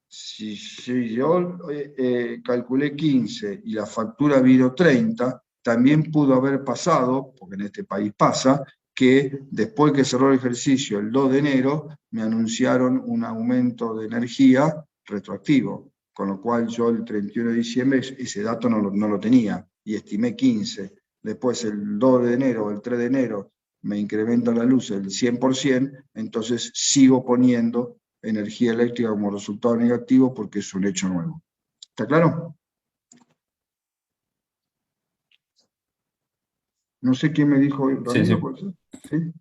Si yo calculé 15 y la factura vino 30, también pudo haber pasado, porque en este país pasa, que después que cerró el ejercicio el 2 de enero, me anunciaron un aumento de energía retroactivo, con lo cual yo el 31 de diciembre ese dato no lo tenía, y estimé 15. Después el 2 de enero o el 3 de enero me incrementa la luz el 100%, entonces sigo poniendo energía eléctrica como resultado negativo porque es un hecho nuevo. ¿Está claro? No sé quién me dijo, Ramiro, sí.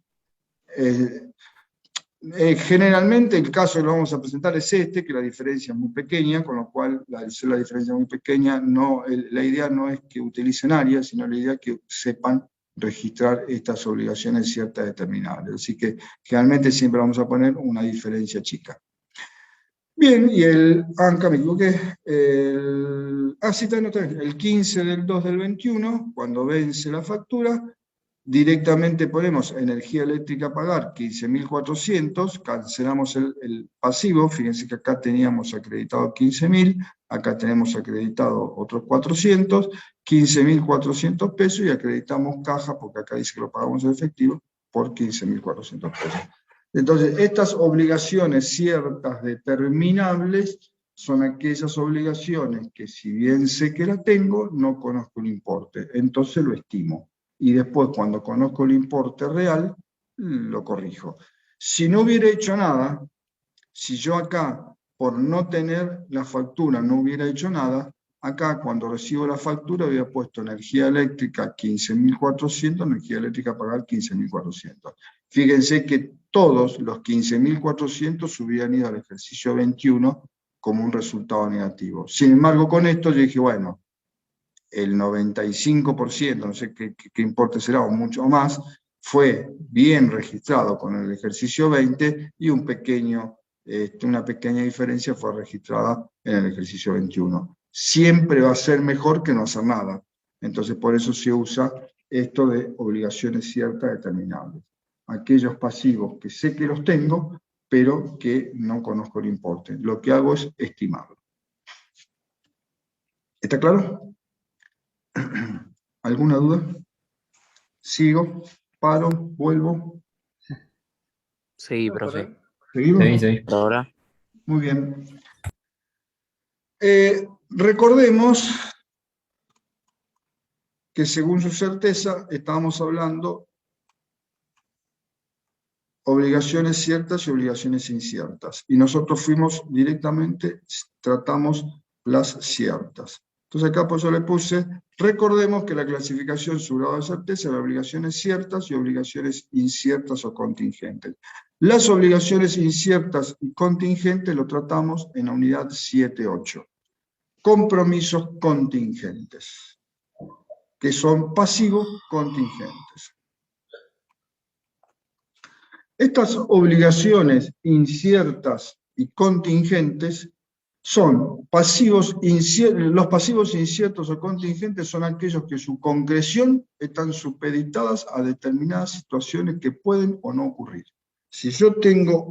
Generalmente el caso que lo vamos a presentar es que la diferencia es muy pequeña, con lo cual, al ser la diferencia muy pequeña, la idea no es que utilicen áreas, sino la idea es que sepan registrar estas obligaciones ciertas determinables. Así que generalmente siempre vamos a poner una diferencia chica. Bien, y acá me equivoqué, el 15 del 2 del 21, cuando vence la factura, directamente ponemos energía eléctrica a pagar, 15.400, cancelamos el pasivo, fíjense que acá teníamos acreditado 15.000, acá tenemos acreditado otros 400, 15.400 pesos, y acreditamos caja, porque acá dice que lo pagamos en efectivo, por 15.400 pesos. Entonces, estas obligaciones ciertas determinables son aquellas obligaciones que, si bien sé que la tengo, no conozco el importe, entonces lo estimo. Y después, cuando conozco el importe real, lo corrijo. Si no hubiera hecho nada, si yo acá, por no tener la factura, no hubiera hecho nada, acá cuando recibo la factura había puesto energía eléctrica 15.400, energía eléctrica a pagar 15.400. Fíjense que todos los 15.400 hubieran ido al ejercicio 21 como un resultado negativo. Sin embargo, con esto yo dije, bueno, el 95%, no sé qué importe será, o mucho más, fue bien registrado con el ejercicio 20 y una pequeña diferencia fue registrada en el ejercicio 21. Siempre va a ser mejor que no hacer nada. Entonces, por eso se usa esto de obligaciones ciertas determinables. Aquellos pasivos que sé que los tengo, pero que no conozco el importe. Lo que hago es estimarlo. ¿Está claro? ¿Alguna duda? ¿Sigo? ¿Paro? ¿Vuelvo? Sí, profe. ¿Seguimos? Sí. Por ahora. Muy bien. Recordemos que según su certeza estábamos hablando obligaciones ciertas y obligaciones inciertas. Y nosotros fuimos directamente, tratamos las ciertas. Entonces acá pues yo le puse, recordemos que la clasificación su grado de certeza de obligaciones ciertas y obligaciones inciertas o contingentes. Las obligaciones inciertas y contingentes lo tratamos en la unidad 7.8. Compromisos contingentes, que son pasivos contingentes. Estas obligaciones inciertas y contingentes son pasivos inciertos. Los pasivos inciertos o contingentes son aquellos que su concreción están supeditadas a determinadas situaciones que pueden o no ocurrir. Si hoy tengo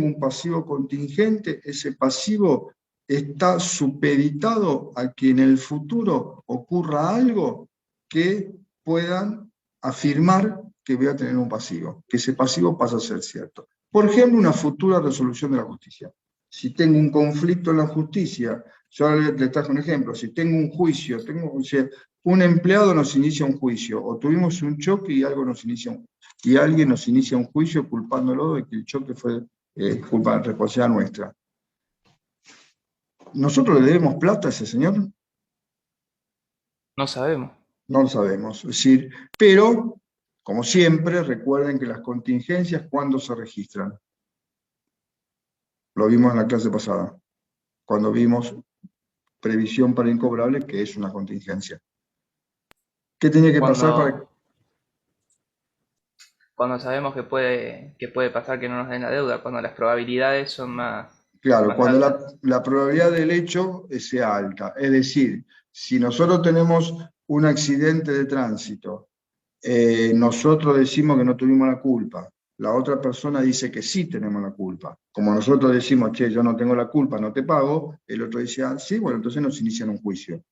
un pasivo contingente, ese pasivo está supeditado a que en el futuro ocurra algo que puedan afirmar que voy a tener un pasivo, que ese pasivo pasa a ser cierto. Por ejemplo, una futura resolución de la justicia. Si tengo un conflicto en la justicia, yo ahora le traje un ejemplo, si tengo un juicio, un empleado nos inicia un juicio, o tuvimos un choque y alguien nos inicia un juicio culpándolo de que el choque fue responsabilidad nuestra. ¿Nosotros le debemos plata a ese señor? No sabemos. No lo sabemos, es decir, pero, como siempre, recuerden que las contingencias, ¿cuándo se registran? Lo vimos en la clase pasada, cuando vimos previsión para incobrable, que es una contingencia. ¿Qué tenía que pasar para...? Cuando sabemos que puede pasar que no nos den la deuda, cuando las probabilidades son más... Claro, más cuando altas. la probabilidad del hecho sea alta. Es decir, si nosotros tenemos un accidente de tránsito, nosotros decimos que no tuvimos la culpa, la otra persona dice que sí tenemos la culpa. Como nosotros decimos, che, yo no tengo la culpa, no te pago, el otro dice, ah, sí, bueno, entonces nos inician un juicio.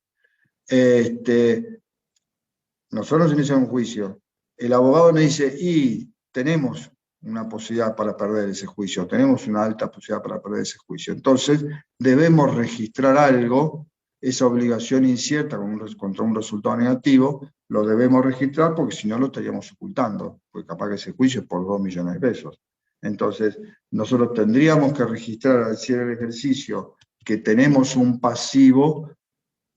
Nosotros nos inician un juicio. El abogado nos dice, y tenemos una posibilidad para perder ese juicio, tenemos una alta posibilidad para perder ese juicio. Entonces, debemos registrar algo, esa obligación incierta contra un resultado negativo, lo debemos registrar porque si no lo estaríamos ocultando, porque capaz que ese juicio es por 2 millones de pesos. Entonces, nosotros tendríamos que registrar al cierre del ejercicio que tenemos un pasivo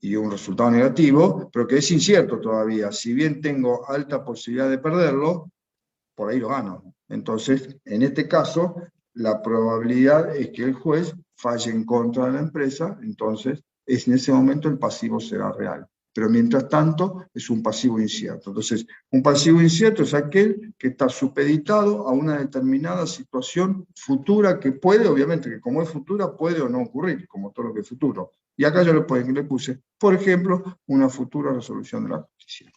y un resultado negativo, pero que es incierto todavía. Si bien tengo alta posibilidad de perderlo, por ahí lo gano. Entonces, en este caso, la probabilidad es que el juez falle en contra de la empresa, entonces en ese momento el pasivo será real. Pero mientras tanto es un pasivo incierto. Entonces, un pasivo incierto es aquel que está supeditado a una determinada situación futura que puede, obviamente, que como es futura puede o no ocurrir, como todo lo que es futuro. Y acá yo le puse, por ejemplo, una futura resolución de la justicia.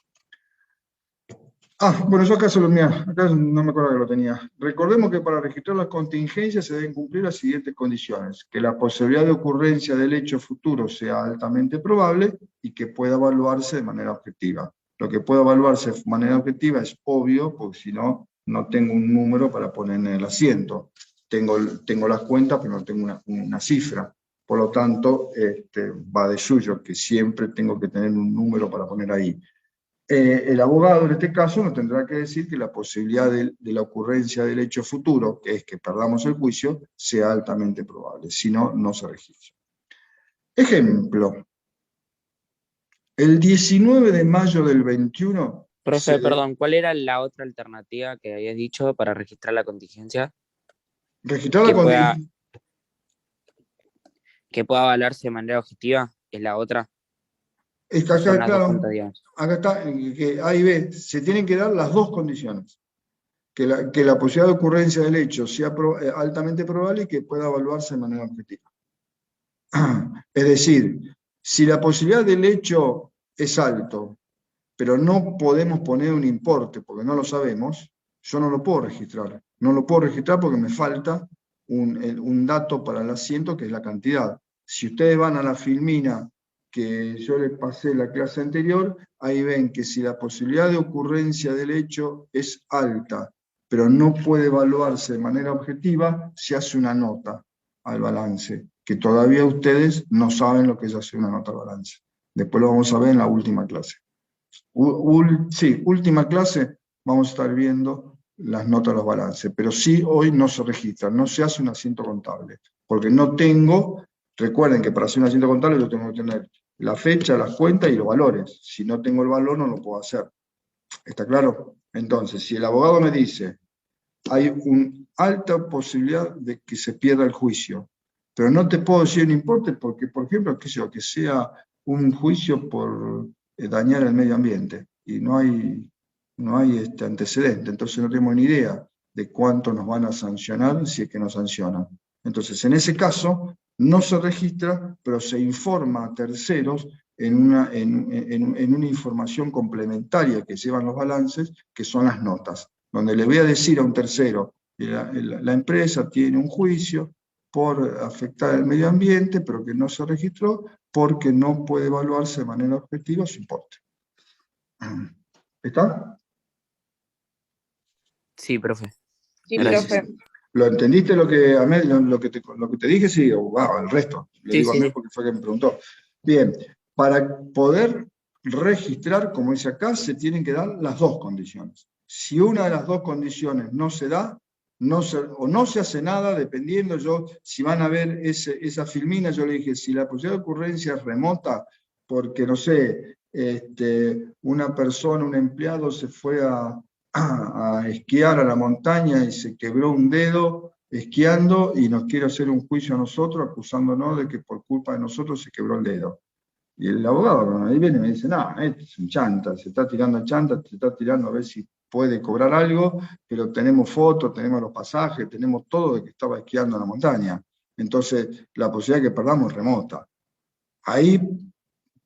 Bueno, yo acá no me acuerdo que lo tenía. Recordemos que para registrar las contingencias se deben cumplir las siguientes condiciones: que la posibilidad de ocurrencia del hecho futuro sea altamente probable y que pueda evaluarse de manera objetiva. Lo que pueda evaluarse de manera objetiva es obvio, porque si no, no tengo un número para poner en el asiento. Tengo las cuentas, pero no tengo una cifra. Por lo tanto, va de suyo, que siempre tengo que tener un número para poner ahí. El abogado en este caso nos tendrá que decir que la posibilidad de la ocurrencia del hecho futuro, que es que perdamos el juicio, sea altamente probable, si no, no se registra. Ejemplo, el 19 de mayo del 21... Profe, perdón, ¿cuál era la otra alternativa que habías dicho para registrar la contingencia? Registrar la contingencia. Que pueda evaluarse de manera objetiva, es la otra. Es que acá, claro, acá está, que A y B, se tienen que dar las dos condiciones. Que la posibilidad de ocurrencia del hecho sea altamente probable y que pueda evaluarse de manera objetiva. Es decir, si la posibilidad del hecho es alto, pero no podemos poner un importe porque no lo sabemos, yo no lo puedo registrar. No lo puedo registrar porque me falta un dato para el asiento que es la cantidad. Si ustedes van a la filmina que yo les pasé la clase anterior, ahí ven que si la posibilidad de ocurrencia del hecho es alta, pero no puede evaluarse de manera objetiva, se hace una nota al balance, que todavía ustedes no saben lo que es hacer una nota al balance. Después lo vamos a ver en la última clase. Sí, última clase, vamos a estar viendo las notas de los balances, pero sí hoy no se registra, no se hace un asiento contable, porque no tengo, recuerden que para hacer un asiento contable yo tengo que tener la fecha, las cuentas y los valores. Si no tengo el valor no lo puedo hacer. ¿Está claro? Entonces, si el abogado me dice, hay una alta posibilidad de que se pierda el juicio, pero no te puedo decir un importe porque, por ejemplo, que sea un juicio por dañar el medio ambiente y no hay antecedente, entonces no tenemos ni idea de cuánto nos van a sancionar si es que nos sancionan. Entonces, en ese caso, no se registra, pero se informa a terceros en una información complementaria que llevan los balances, que son las notas, donde le voy a decir a un tercero, la empresa tiene un juicio por afectar el medio ambiente, pero que no se registró porque no puede evaluarse de manera objetiva su importe. ¿Está? Sí, profe. Sí, Gracias. profe. ¿Lo entendiste lo que te dije? Sí, o el resto. Le Sí, digo sí, a mí sí. porque fue que me preguntó. Bien, para poder registrar, como dice acá, se tienen que dar las dos condiciones. Si una de las dos condiciones no se da, no se hace nada, dependiendo si van a ver esa filmina, yo le dije, si la posibilidad de ocurrencia es remota, porque, no sé, una persona, un empleado se fue a esquiar a la montaña y se quebró un dedo esquiando y nos quiere hacer un juicio a nosotros acusándonos de que por culpa de nosotros se quebró el dedo. Y el abogado ahí viene y me dice, no, este es un chanta, se está tirando chanta, se está tirando a ver si puede cobrar algo, pero tenemos fotos, tenemos los pasajes, tenemos todo de que estaba esquiando en la montaña. Entonces, la posibilidad de que perdamos es remota. Ahí,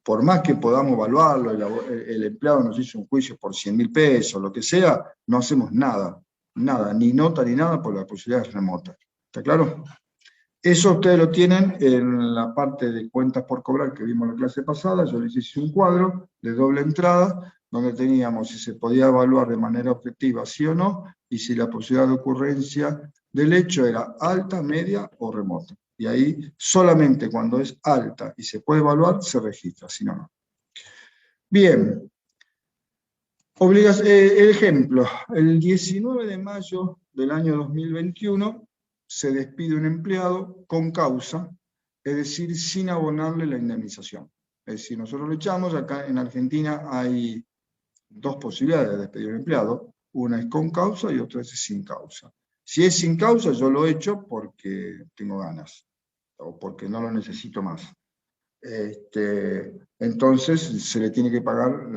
por más que podamos evaluarlo, el empleado nos hizo un juicio por 100.000 pesos, lo que sea, no hacemos nada, ni nota ni nada, por la posibilidad es remota. ¿Está claro? Eso ustedes lo tienen en la parte de cuentas por cobrar que vimos en la clase pasada. Yo les hice un cuadro de doble entrada, donde teníamos si se podía evaluar de manera objetiva sí o no, y si la posibilidad de ocurrencia del hecho era alta, media o remota. Y ahí solamente cuando es alta y se puede evaluar, se registra, si no, no. Bien. Ejemplo, el 19 de mayo del año 2021 se despide un empleado con causa, es decir, sin abonarle la indemnización. Es decir, nosotros lo echamos, acá en Argentina hay dos posibilidades de despedir a un empleado, una es con causa y otra es sin causa. Si es sin causa, yo lo echo porque tengo ganas, o porque no lo necesito más. Entonces se le tiene que pagar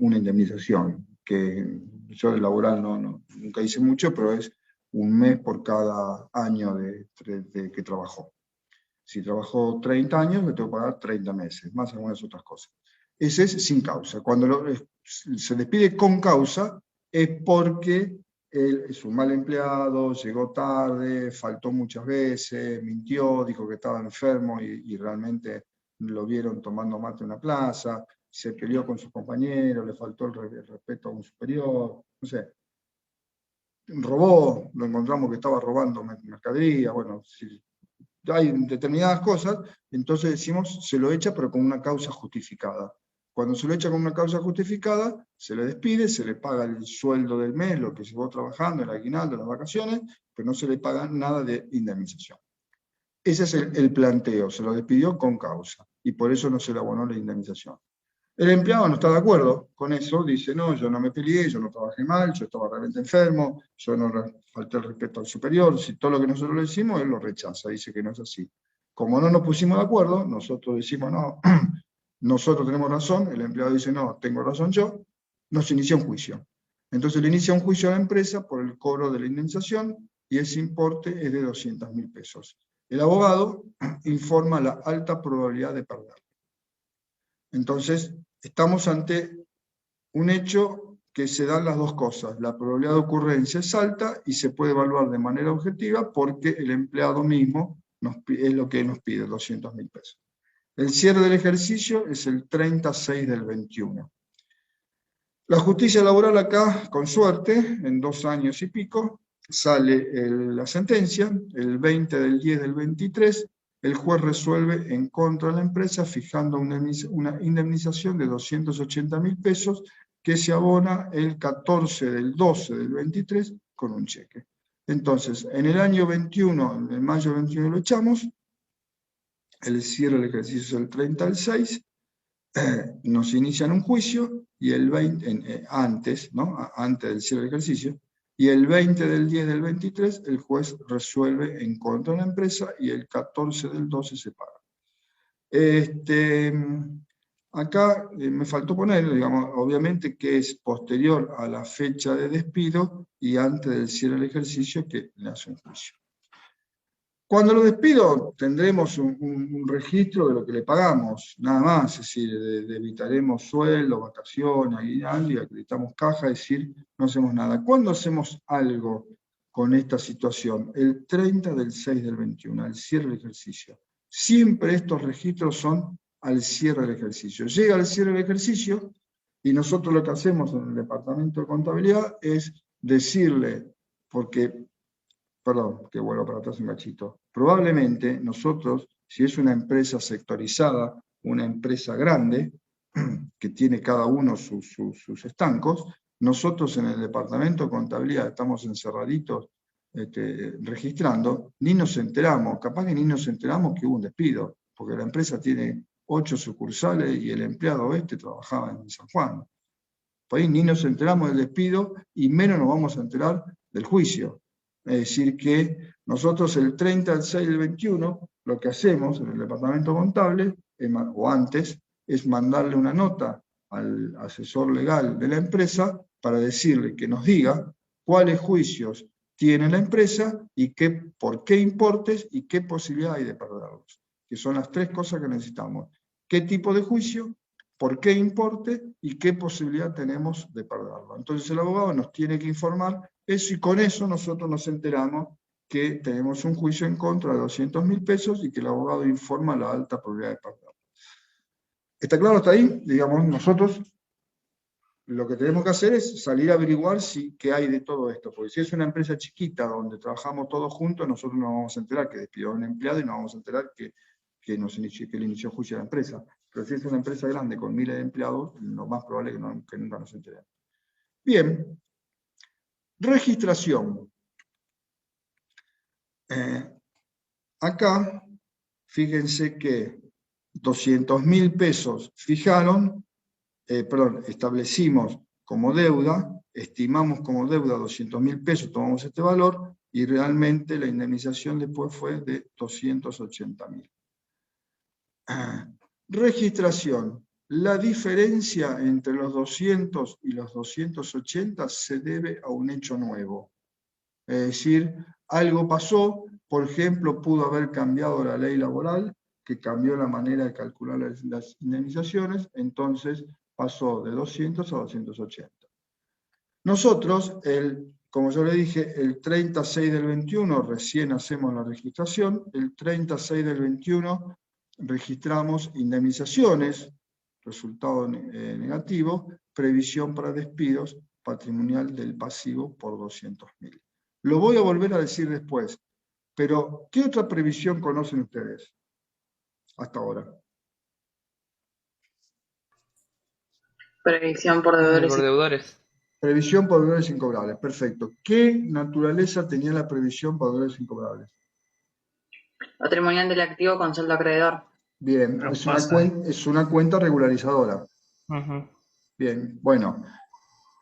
una indemnización, que yo de laboral nunca hice mucho, pero es un mes por cada año de que trabajó. Si trabajó 30 años, le tengo que pagar 30 meses, más algunas otras cosas. Ese es sin causa. Cuando se despide con causa, es porque él es un mal empleado, llegó tarde, faltó muchas veces, mintió, dijo que estaba enfermo y realmente lo vieron tomando mate en una plaza, se peleó con sus compañeros, le faltó el respeto a un superior, no sé. Robó, lo encontramos que estaba robando mercadería, bueno, si hay determinadas cosas, entonces decimos, se lo echa pero con una causa justificada. Cuando se lo echa con una causa justificada, se le despide, se le paga el sueldo del mes, lo que llevó trabajando, el aguinaldo, las vacaciones, pero no se le paga nada de indemnización. Ese es el planteo, se lo despidió con causa, y por eso no se le abonó la indemnización. El empleado no está de acuerdo con eso, dice, no, yo no me peleé, yo no trabajé mal, yo estaba realmente enfermo, yo no falté el respeto al superior, si todo lo que nosotros le decimos, él lo rechaza, dice que no es así. Como no nos pusimos de acuerdo, nosotros decimos, no, nosotros tenemos razón, el empleado dice, no, tengo razón yo, nos inicia un juicio. Entonces le inicia un juicio a la empresa por el cobro de la indemnización, y ese importe es de 200.000 pesos. El abogado informa la alta probabilidad de perder. Entonces, estamos ante un hecho que se dan las dos cosas. La probabilidad de ocurrencia es alta y se puede evaluar de manera objetiva porque el empleado mismo es lo que nos pide, 200.000 pesos. El cierre del ejercicio es el 30/6 del 21. La justicia laboral acá, con suerte, en 2 años y pico, sale la sentencia, el 20 del 10 del 23, el juez resuelve en contra de la empresa fijando una indemnización de 280.000 pesos que se abona el 14 del 12 del 23 con un cheque. Entonces, en el año 21, en mayo 21 lo echamos, el cierre del ejercicio es el 30/6, nos inician un juicio y el 20, antes del cierre del ejercicio, y el 20 del 10 del 23 el juez resuelve en contra de la empresa y el 14 del 12 se paga. Acá me faltó poner, digamos, obviamente que es posterior a la fecha de despido y antes del cierre del ejercicio que le hace un juicio. Cuando lo despido tendremos un registro de lo que le pagamos, nada más, es decir, evitaremos sueldo, vacaciones, aguinaldo y acreditamos caja, es decir, no hacemos nada. ¿Cuándo hacemos algo con esta situación? El 30 del 6 del 21, al cierre del ejercicio. Siempre estos registros son al cierre del ejercicio. Llega al cierre del ejercicio y nosotros lo que hacemos en el departamento de contabilidad es decirle, porque... Perdón, que vuelvo para atrás un cachito. Probablemente nosotros, si es una empresa sectorizada, una empresa grande, que tiene cada uno sus estancos, nosotros en el departamento de contabilidad estamos encerraditos registrando, ni nos enteramos, capaz que ni nos enteramos que hubo un despido, porque la empresa tiene 8 sucursales y el empleado trabajaba en San Juan. Por ahí ni nos enteramos del despido y menos nos vamos a enterar del juicio. Es decir que nosotros el 30 al 6 del 21, lo que hacemos en el departamento contable, o antes, es mandarle una nota al asesor legal de la empresa para decirle que nos diga cuáles juicios tiene la empresa y por qué importes y qué posibilidad hay de perderlos. Que son las 3 cosas que necesitamos. ¿Qué tipo de juicio? ¿Por qué importe? ¿Y qué posibilidad tenemos de perderlo? Entonces el abogado nos tiene que informar eso y con eso nosotros nos enteramos que tenemos un juicio en contra de 200.000 pesos y que el abogado informa la alta probabilidad de perderlo. ¿Está claro hasta ahí? Digamos, nosotros lo que tenemos que hacer es salir a averiguar qué hay de todo esto, porque si es una empresa chiquita donde trabajamos todos juntos, nosotros no vamos a enterar que despidió a un empleado y no vamos a enterar que le inició juicio a la empresa. Pero si es una empresa grande con miles de empleados, lo más probable es que nunca nos enteremos. Bien. Registración. Acá, fíjense que 200.000 pesos establecimos como deuda, estimamos como deuda 200.000 pesos, tomamos este valor, y realmente la indemnización después fue de 280.000. Registración. La diferencia entre los 200 y los 280 se debe a un hecho nuevo. Es decir, algo pasó, por ejemplo, pudo haber cambiado la ley laboral, que cambió la manera de calcular las indemnizaciones, entonces pasó de 200 a 280. Nosotros, como yo le dije, el 30/6 del 21 recién hacemos la registración, el 30/6 del 21 registramos indemnizaciones, resultado negativo, previsión para despidos, patrimonial del pasivo por 200.000. Lo voy a volver a decir después, pero ¿qué otra previsión conocen ustedes hasta ahora? Previsión por deudores. Previsión por deudores incobrables, perfecto. ¿Qué naturaleza tenía la previsión por deudores incobrables? Patrimonial del activo con saldo acreedor. Bien, es una cuenta regularizadora. Bien, bueno.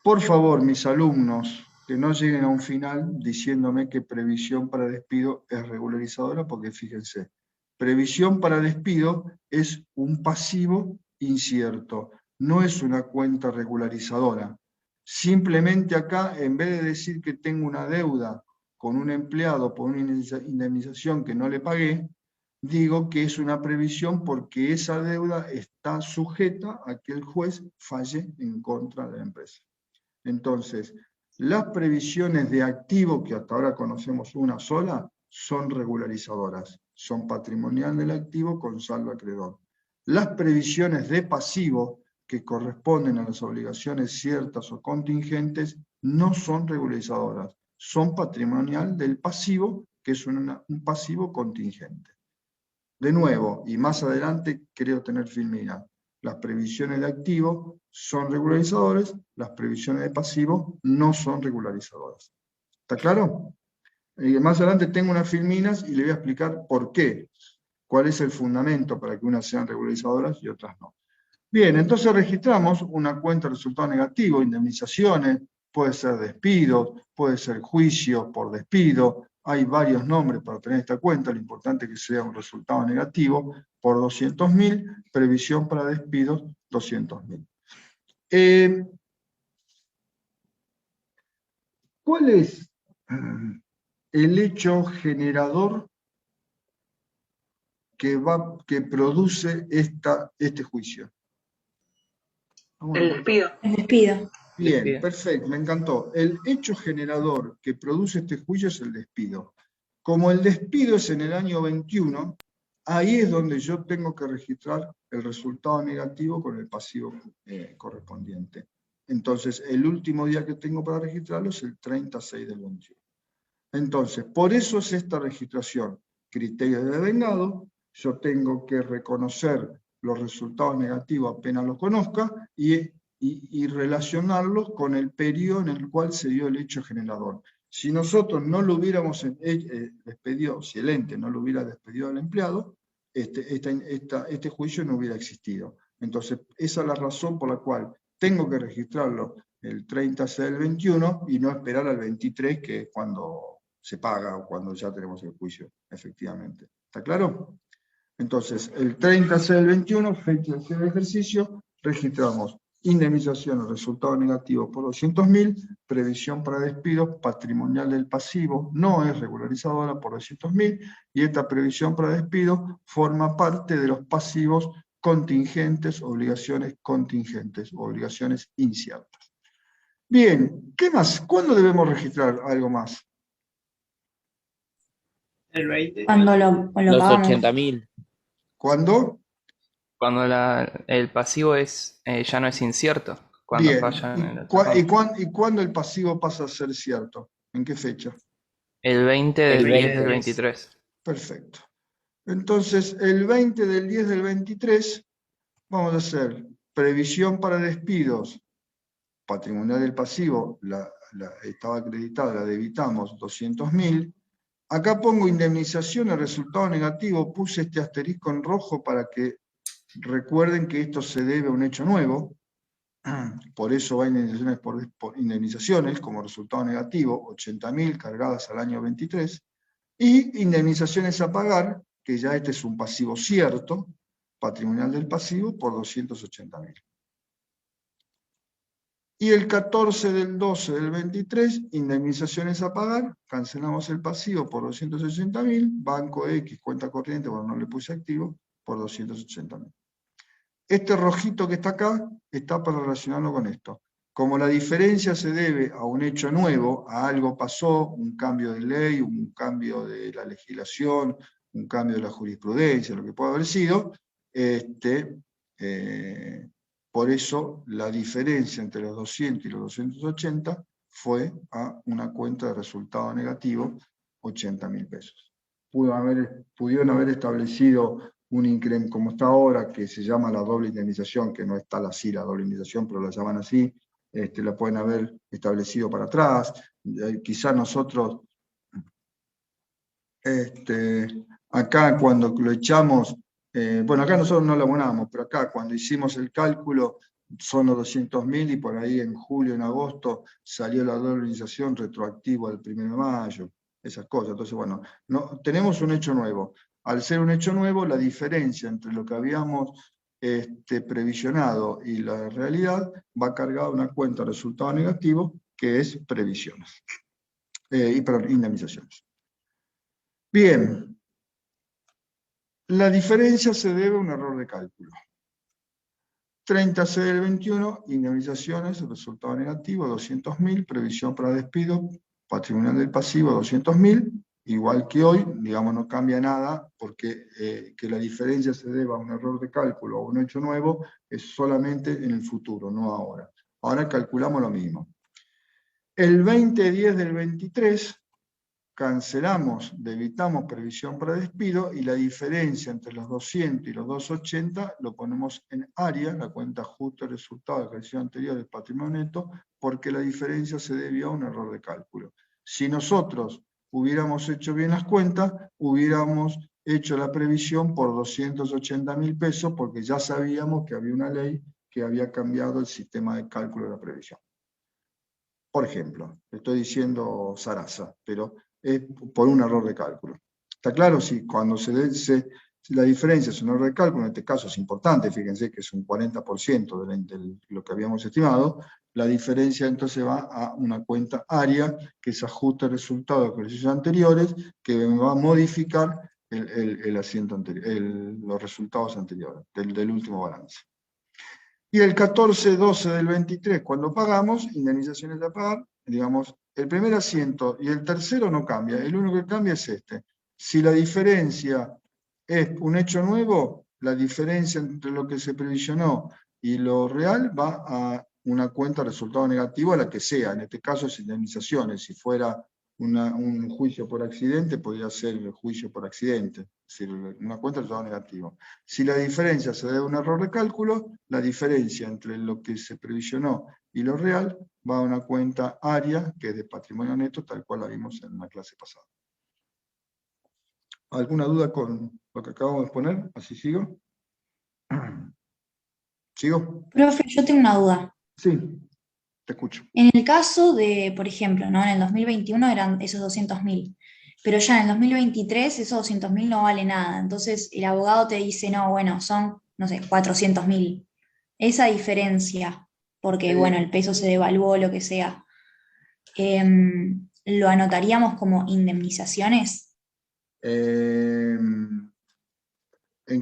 Por favor, mis alumnos, que no lleguen a un final diciéndome que previsión para despido es regularizadora, porque fíjense, previsión para despido es un pasivo incierto, no es una cuenta regularizadora. Simplemente acá, en vez de decir que tengo una deuda con un empleado por una indemnización que no le pagué, digo que es una previsión porque esa deuda está sujeta a que el juez falle en contra de la empresa. Entonces, las previsiones de activo, que hasta ahora conocemos una sola, son regularizadoras. Son patrimonial del activo con saldo acreedor. Las previsiones de pasivo que corresponden a las obligaciones ciertas o contingentes no son regularizadoras, son patrimonial del pasivo, que es un pasivo contingente. De nuevo, y más adelante creo tener filmina, las previsiones de activo son regularizadores, las previsiones de pasivo no son regularizadoras. ¿Está claro? Y más adelante tengo unas filminas y le voy a explicar por qué. Cuál es el fundamento para que unas sean regularizadoras y otras no. Bien, entonces registramos una cuenta de resultado negativo, indemnizaciones, puede ser despido, puede ser juicio por despido, hay varios nombres para tener esta cuenta, lo importante es que sea un resultado negativo por 200.000, previsión para despidos 200.000. ¿Cuál es el hecho generador que produce este juicio? El despido. El despido. Bien, Despido. perfecto, me encantó. El hecho generador que produce este juicio es el despido. Como el despido es en el año 21, ahí es donde yo tengo que registrar el resultado negativo con el pasivo correspondiente. Entonces, el último día que tengo para registrarlo es el 36 del 21. Entonces, por eso es esta registración. Criterio de devengado, yo tengo que reconocer los resultados negativos apenas los conozca y relacionarlos con el periodo en el cual se dio el hecho generador. Si nosotros no lo hubiéramos despedido, si el ente no lo hubiera despedido al empleado, este juicio no hubiera existido. Entonces, esa es la razón por la cual tengo que registrarlo el 30C del 21 y no esperar al 23, que es cuando se paga o cuando ya tenemos el juicio, efectivamente. ¿Está claro? Entonces, el 30C del 21, fecha de cierre de ejercicio, registramos indemnización o resultado negativo por 200.000, previsión para despidos, patrimonial del pasivo, no es regularizadora por 200.000, y esta previsión para despido forma parte de los pasivos contingentes, obligaciones inciertas. Bien, ¿qué más? ¿Cuándo debemos registrar algo más? El 20. Cuando lo Los pagamos. 80.000. ¿Cuándo? Cuando el pasivo ya no es incierto. Cuando Bien. fallan en el ¿Y cuándo el pasivo pasa a ser cierto? ¿En qué fecha? El 20 del El 10 20. del 23. Perfecto. Entonces, el 20 del 10 del 23, vamos a hacer previsión para despidos, patrimonial del pasivo, estaba acreditada, la debitamos 200.000. Acá pongo indemnización, el resultado negativo, puse este asterisco en rojo para que recuerden que esto se debe a un hecho nuevo. Por eso va indemnizaciones por indemnizaciones como resultado negativo, 80.000 cargadas al año 23, y indemnizaciones a pagar, que ya este es un pasivo cierto, patrimonial del pasivo, por 280.000. Y el 14 del 12 del 23, indemnizaciones a pagar, cancelamos el pasivo por 280.000, banco X, cuenta corriente, bueno, no le puse activo, por 280.000. Este rojito que está acá, está para relacionarlo con esto. Como la diferencia se debe a un hecho nuevo, a algo pasó, un cambio de ley, un cambio de la legislación, un cambio de la jurisprudencia, lo que pueda haber sido, por eso la diferencia entre los 200 y los 280 fue a una cuenta de resultado negativo, 80.000 pesos. Pudieron haber establecido un incremento, como está ahora, que se llama la doble indemnización, que no está así la doble indemnización, pero la llaman así, la pueden haber establecido para atrás. Quizás nosotros, acá cuando lo echamos, bueno, acá nosotros no lo abonamos, pero acá cuando hicimos el cálculo son los 200.000 y por ahí en julio, en agosto, salió la doble indemnización retroactiva al 1 de mayo, esas cosas. Entonces, bueno, tenemos un hecho nuevo. Al ser un hecho nuevo, la diferencia entre lo que habíamos previsionado y la realidad va cargada a una cuenta de resultado negativo, que es previsiones, perdón, indemnizaciones. Bien, la diferencia se debe a un error de cálculo. 30C del 21, indemnizaciones, resultado negativo, 200.000, previsión para despido, patrimonial del pasivo, 200.000, igual que hoy, digamos, no cambia nada, porque que la diferencia se deba a un error de cálculo o a un hecho nuevo, es solamente en el futuro, no ahora. Ahora calculamos lo mismo. El 2010 del 23, cancelamos, debitamos previsión para despido, y la diferencia entre los 200 y los 280 lo ponemos en área, la cuenta ajuste resultado del ejercicio anterior del patrimonio neto, porque la diferencia se debió a un error de cálculo. Si nosotros hubiéramos hecho bien las cuentas, hubiéramos hecho la previsión por 280.000 pesos, porque ya sabíamos que había una ley que había cambiado el sistema de cálculo de la previsión. Por ejemplo, estoy diciendo zaraza, pero es por un error de cálculo. ¿Está claro? Si cuando si la diferencia es un error de cálculo, en este caso es importante, fíjense que es un 40% de lo que habíamos estimado, la diferencia entonces va a una cuenta área, que se ajusta el resultado de ejercicios anteriores, que va a modificar el asiento anterior, los resultados anteriores, del último balance. Y el 14-12 del 23, cuando pagamos, indemnizaciones a pagar, digamos, el primer asiento y el tercero no cambia, el único que cambia es este. Si la diferencia es un hecho nuevo, la diferencia entre lo que se previsionó y lo real va a una cuenta de resultado negativo, a la que sea, en este caso es indemnizaciones. Si fuera un juicio por accidente, podría ser el juicio por accidente, es decir, una cuenta de resultado negativo. Si la diferencia se debe a un error de cálculo, la diferencia entre lo que se previsionó y lo real va a una cuenta área, que es de patrimonio neto, tal cual la vimos en la clase pasada. ¿Alguna duda con lo que acabamos de exponer? ¿Así sigo? ¿Sigo? Profe, yo tengo una duda. Sí, te escucho. En el caso de, por ejemplo, ¿no? En el 2021 eran esos 200.000, pero ya en el 2023 esos 200.000 no vale nada. Entonces el abogado te dice, no, bueno, son, no sé, 400.000. Esa diferencia, porque bueno, el peso se devaluó, lo que sea, ¿lo anotaríamos como indemnizaciones? ¿En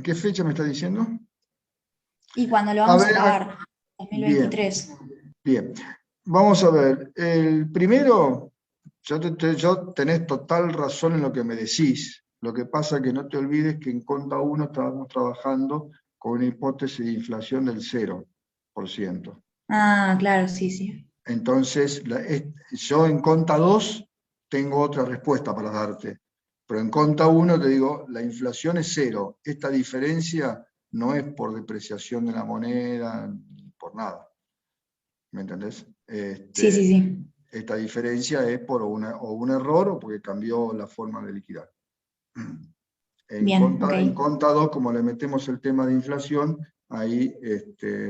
qué fecha me estás diciendo? Y cuando lo vamos a pagar, Bien, 2023. bien. Vamos a ver. El primero, yo tenés total razón en lo que me decís. Lo que pasa es que no te olvides que en Conta 1 estábamos trabajando con una hipótesis de inflación del 0%. Ah, claro, sí, sí. Entonces, yo en Conta 2 tengo otra respuesta para darte. Pero en Conta 1 te digo, la inflación es 0. Esta diferencia no es por depreciación de la moneda, ni por nada. ¿Me entendés? Sí, sí, sí. Esta diferencia es por un error o porque cambió la forma de liquidar. Bien, ok. En Conta 2, como le metemos el tema de inflación, ahí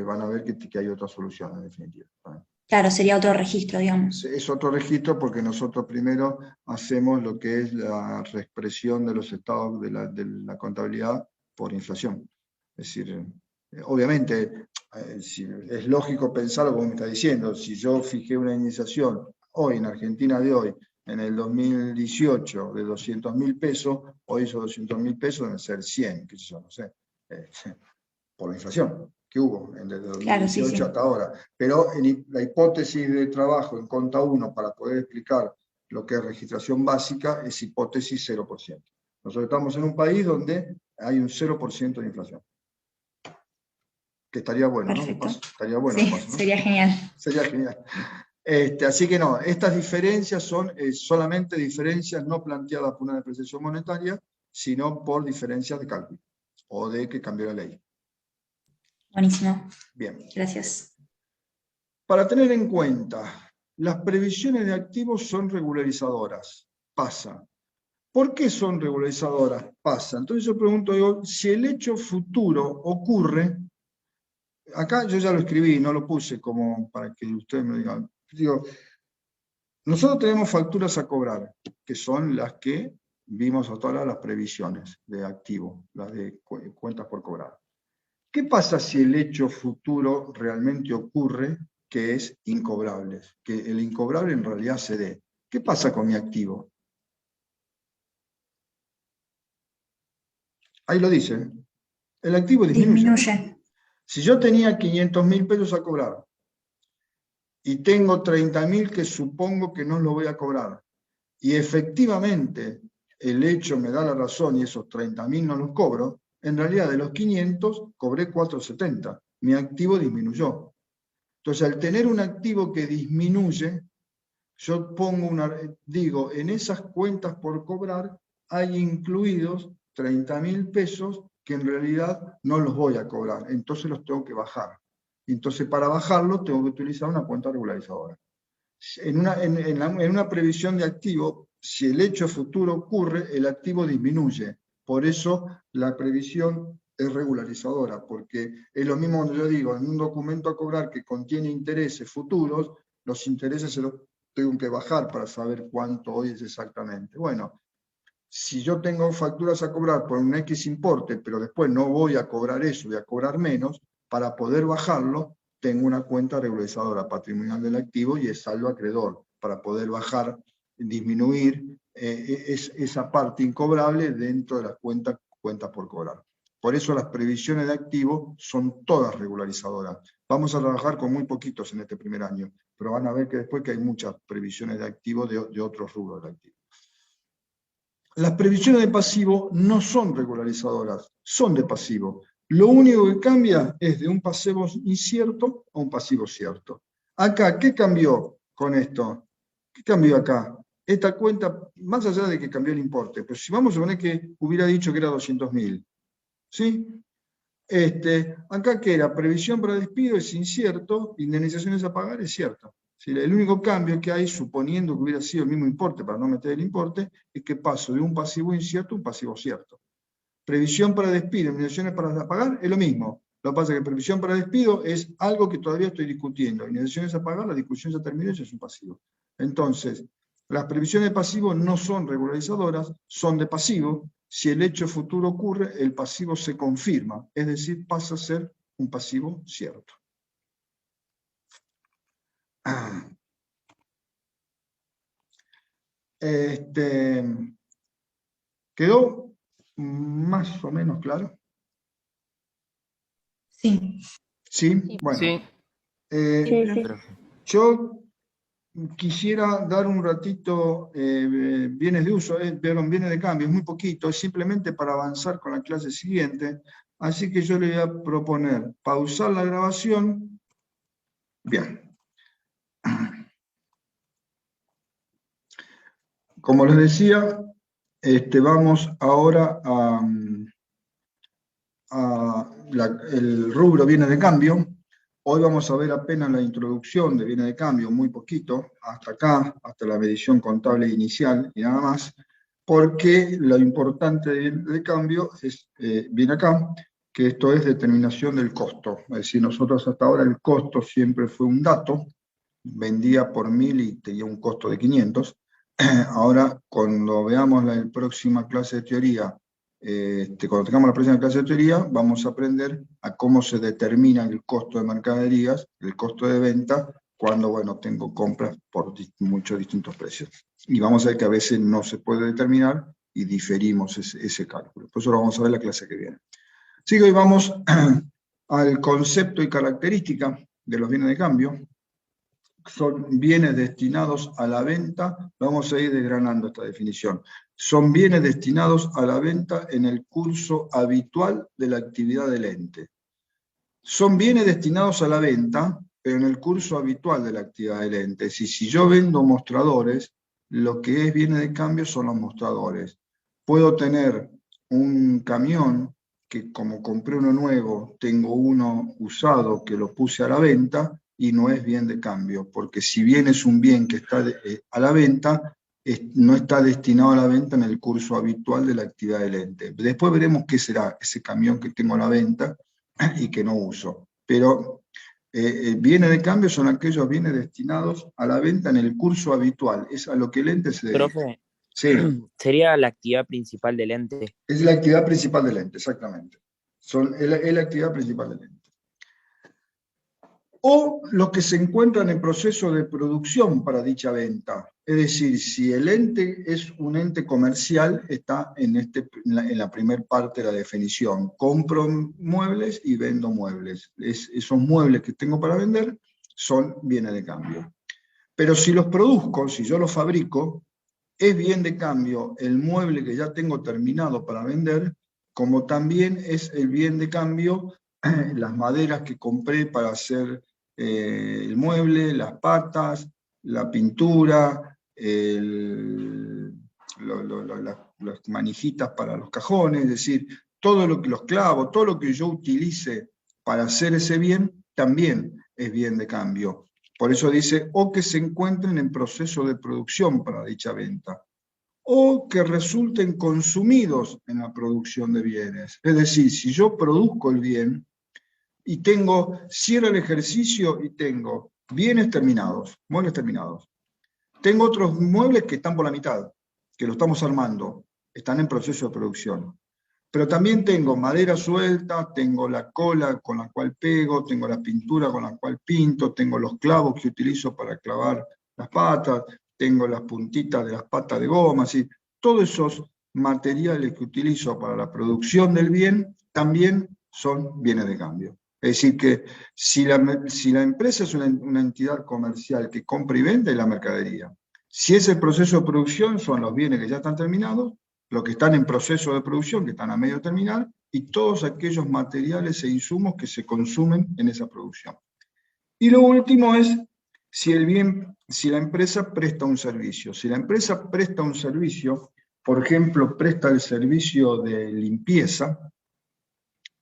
van a ver que hay otra solución en definitiva. Claro, sería otro registro, digamos. Es otro registro porque nosotros primero hacemos lo que es la reexpresión de los estados de la contabilidad por inflación. Es decir, obviamente, es lógico pensar lo que me está diciendo. Si yo fijé una indemnización hoy, en Argentina de hoy, en el 2018, de 200.000 pesos, hoy esos 200.000 pesos deben ser 100, qué sé yo, no sé, por la inflación que hubo desde 2018 Claro, sí, sí. hasta ahora. Pero la hipótesis de trabajo en Conta 1 para poder explicar lo que es registración básica es hipótesis 0%. Nosotros estamos en un país donde hay un 0% de inflación. Que estaría bueno, Perfecto. ¿no? Estaría bueno, Sí, además, ¿no? sería genial. Sería genial. Así que no, estas diferencias son solamente diferencias no planteadas por una depreciación monetaria, sino por diferencias de cálculo, o de que cambió la ley. Buenísimo. Bien. Gracias. Para tener en cuenta, las previsiones de activos son regularizadoras. Pasa. ¿Por qué son regularizadoras? Pasa. Entonces yo pregunto, digo, si el hecho futuro ocurre, acá yo ya lo escribí, no lo puse como para que ustedes me digan. Digo, nosotros tenemos facturas a cobrar, que son las que vimos hasta ahora, las previsiones de activo, las de cuentas por cobrar. ¿Qué pasa si el hecho futuro realmente ocurre, que es incobrable? Que el incobrable en realidad se dé. ¿Qué pasa con mi activo? Ahí lo dice. El activo disminuye. Disminuye. Si yo tenía 500.000 pesos a cobrar y tengo 30.000 que supongo que no lo voy a cobrar, y efectivamente el hecho me da la razón y esos 30.000 no los cobro, en realidad de los 500 cobré 470. Mi activo disminuyó. Entonces, al tener un activo que disminuye, yo digo, en esas cuentas por cobrar hay incluidos 30.000 pesos que en realidad no los voy a cobrar, entonces los tengo que bajar. Entonces, para bajarlo tengo que utilizar una cuenta regularizadora. En una previsión de activo, si el hecho futuro ocurre, el activo disminuye. Por eso la previsión es regularizadora, porque es lo mismo cuando yo digo, en un documento a cobrar que contiene intereses futuros, los intereses se los tengo que bajar para saber cuánto hoy es exactamente. Bueno, si yo tengo facturas a cobrar por un X importe, pero después no voy a cobrar eso, voy a cobrar menos, para poder bajarlo, tengo una cuenta regularizadora patrimonial del activo y es saldo acreedor, para poder bajar, disminuir esa parte incobrable dentro de las cuentas por cobrar. Por eso las previsiones de activo son todas regularizadoras. Vamos a trabajar con muy poquitos en este primer año, pero van a ver que después que hay muchas previsiones de activo de otros rubros de activo. Las previsiones de pasivo no son regularizadoras, son de pasivo. Lo único que cambia es de un pasivo incierto a un pasivo cierto. Acá, ¿qué cambió con esto? ¿Qué cambió acá? Esta cuenta, más allá de que cambió el importe, pero si vamos a suponer que hubiera dicho que era 200.000, ¿sí? Acá que era previsión para despido es incierto, indemnizaciones a pagar es cierto. ¿Sí? El único cambio que hay, suponiendo que hubiera sido el mismo importe, para no meter el importe, es que paso de un pasivo incierto a un pasivo cierto. Previsión para despido, indemnizaciones para pagar, es lo mismo. Lo que pasa es que previsión para despido es algo que todavía estoy discutiendo. Indemnizaciones a pagar, la discusión ya terminó y ya es un pasivo. Entonces, las previsiones de pasivo no son regularizadoras, son de pasivo. Si el hecho futuro ocurre, el pasivo se confirma, es decir, pasa a ser un pasivo cierto. ¿Quedó más o menos claro? Sí. ¿Sí? Bueno. Sí. Yo quisiera dar un ratito bienes de uso, bienes de cambio, es muy poquito, es simplemente para avanzar con la clase siguiente, así que yo le voy a proponer pausar la grabación. Bien. Como les decía, vamos ahora el rubro bienes de cambio. Hoy vamos a ver apenas la introducción de bienes de cambio, muy poquito, hasta acá, hasta la medición contable inicial y nada más, porque lo importante de cambio viene acá, que esto es determinación del costo. Es decir, nosotros hasta ahora el costo siempre fue un dato, vendía por 1.000 y tenía un costo de 500. Ahora, cuando veamos la próxima clase de teoría, cuando tengamos la próxima clase de teoría, vamos a aprender a cómo se determina el costo de mercaderías, el costo de venta, cuando, bueno, tengo compras por muchos distintos precios. Y vamos a ver que a veces no se puede determinar y diferimos ese cálculo. Por eso lo vamos a ver la clase que viene. Así que hoy vamos al concepto y característica de los bienes de cambio. Son bienes destinados a la venta, vamos a ir desgranando esta definición. Son bienes destinados a la venta en el curso habitual de la actividad del ente. Son bienes destinados a la venta, pero en el curso habitual de la actividad del ente. Es decir, si yo vendo mostradores, lo que es bienes de cambio son los mostradores. Puedo tener un camión que, como compré uno nuevo, tengo uno usado que lo puse a la venta, y no es bien de cambio, porque si bien es un bien que está a la venta, no está destinado a la venta en el curso habitual de la actividad del ente. Después veremos qué será ese camión que tengo a la venta y que no uso. Pero bienes de cambio son aquellos bienes destinados a la venta en el curso habitual, es a lo que el ente se dedica. Profe, sí. ¿Sería la actividad principal del ente? Es la actividad principal del ente, exactamente. Es la actividad principal del ente. O los que se encuentran en proceso de producción para dicha venta. Es decir, si el ente es un ente comercial, está en la primera parte de la definición. Compro muebles y vendo muebles. Esos muebles que tengo para vender son bienes de cambio. Pero si los produzco, si yo los fabrico, es bien de cambio el mueble que ya tengo terminado para vender, como también es el bien de cambio las maderas que compré para hacer el mueble, las patas, la pintura, las manijitas para los cajones, es decir, todo lo que los clavos, todo lo que yo utilice para hacer ese bien, también es bien de cambio. Por eso dice, o que se encuentren en proceso de producción para dicha venta, o que resulten consumidos en la producción de bienes. Es decir, si yo produzco el bien y cierro el ejercicio y tengo bienes terminados, muebles terminados, tengo otros muebles que están por la mitad, que lo estamos armando, están en proceso de producción. Pero también tengo madera suelta, tengo la cola con la cual pego, tengo la pintura con la cual pinto, tengo los clavos que utilizo para clavar las patas, tengo las puntitas de las patas de goma, ¿sí? Todos esos materiales que utilizo para la producción del bien también son bienes de cambio. Es decir, que si la empresa es una entidad comercial que compra y vende, es la mercadería. Si es el proceso de producción, son los bienes que ya están terminados, los que están en proceso de producción, que están a medio terminar, y todos aquellos materiales e insumos que se consumen en esa producción. Y lo último es si la empresa presta un servicio. Si la empresa presta un servicio, por ejemplo, presta el servicio de limpieza,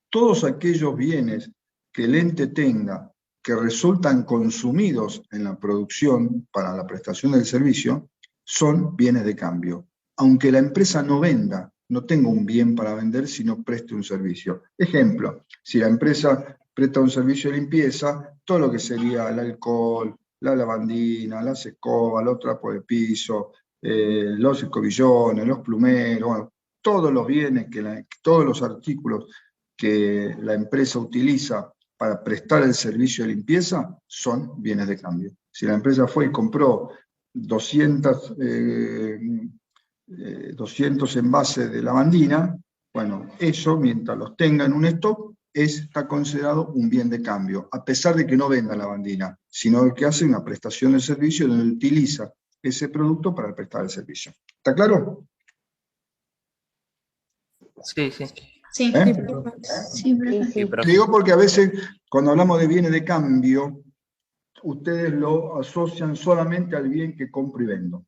todos aquellos bienes que el ente tenga que resultan consumidos en la producción para la prestación del servicio, son bienes de cambio. Aunque la empresa no venda, no tenga un bien para vender, sino preste un servicio. Ejemplo, si la empresa presta un servicio de limpieza, todo lo que sería el alcohol, la lavandina, las escobas, los trapos de piso, los escobillones, los plumeros, bueno, todos los bienes, todos los artículos que la empresa utiliza para prestar el servicio de limpieza son bienes de cambio. Si la empresa fue y compró 200 envases de lavandina, bueno, eso, mientras los tenga en un stock, está considerado un bien de cambio, a pesar de que no venda lavandina, sino que hace una prestación de servicio donde utiliza ese producto para prestar el servicio. ¿Está claro? Sí, sí. Sí, Sí, profe. Digo porque a veces, cuando hablamos de bienes de cambio, ustedes lo asocian solamente al bien que compro y vendo.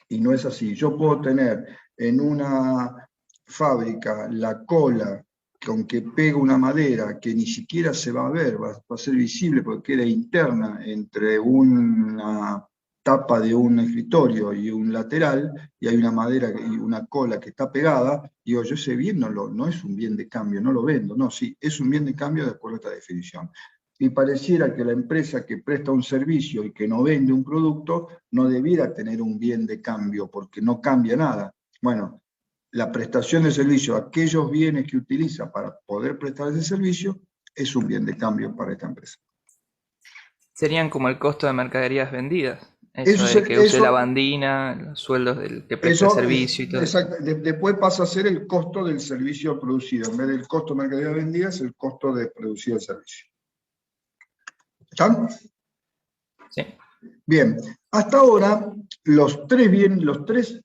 Y no es así. Yo puedo tener en una fábrica la cola con que pego una madera que ni siquiera se va a ver, va a ser visible porque queda interna entre una tapa de un escritorio y un lateral, y hay una madera y una cola que está pegada, digo, yo ese bien no es un bien de cambio, no lo vendo, no, sí, es un bien de cambio de acuerdo a esta definición. Y pareciera que la empresa que presta un servicio y que no vende un producto no debiera tener un bien de cambio porque no cambia nada. Bueno, la prestación de servicio, aquellos bienes que utiliza para poder prestar ese servicio, es un bien de cambio para esta empresa. Serían como el costo de mercaderías vendidas. Eso de que use lavandina, los sueldos del que presta el servicio y todo. Exacto. Después pasa a ser el costo del servicio producido. En vez del costo de mercaderías vendidas, el costo de producir el servicio. ¿Están? Sí. Bien, hasta ahora los tres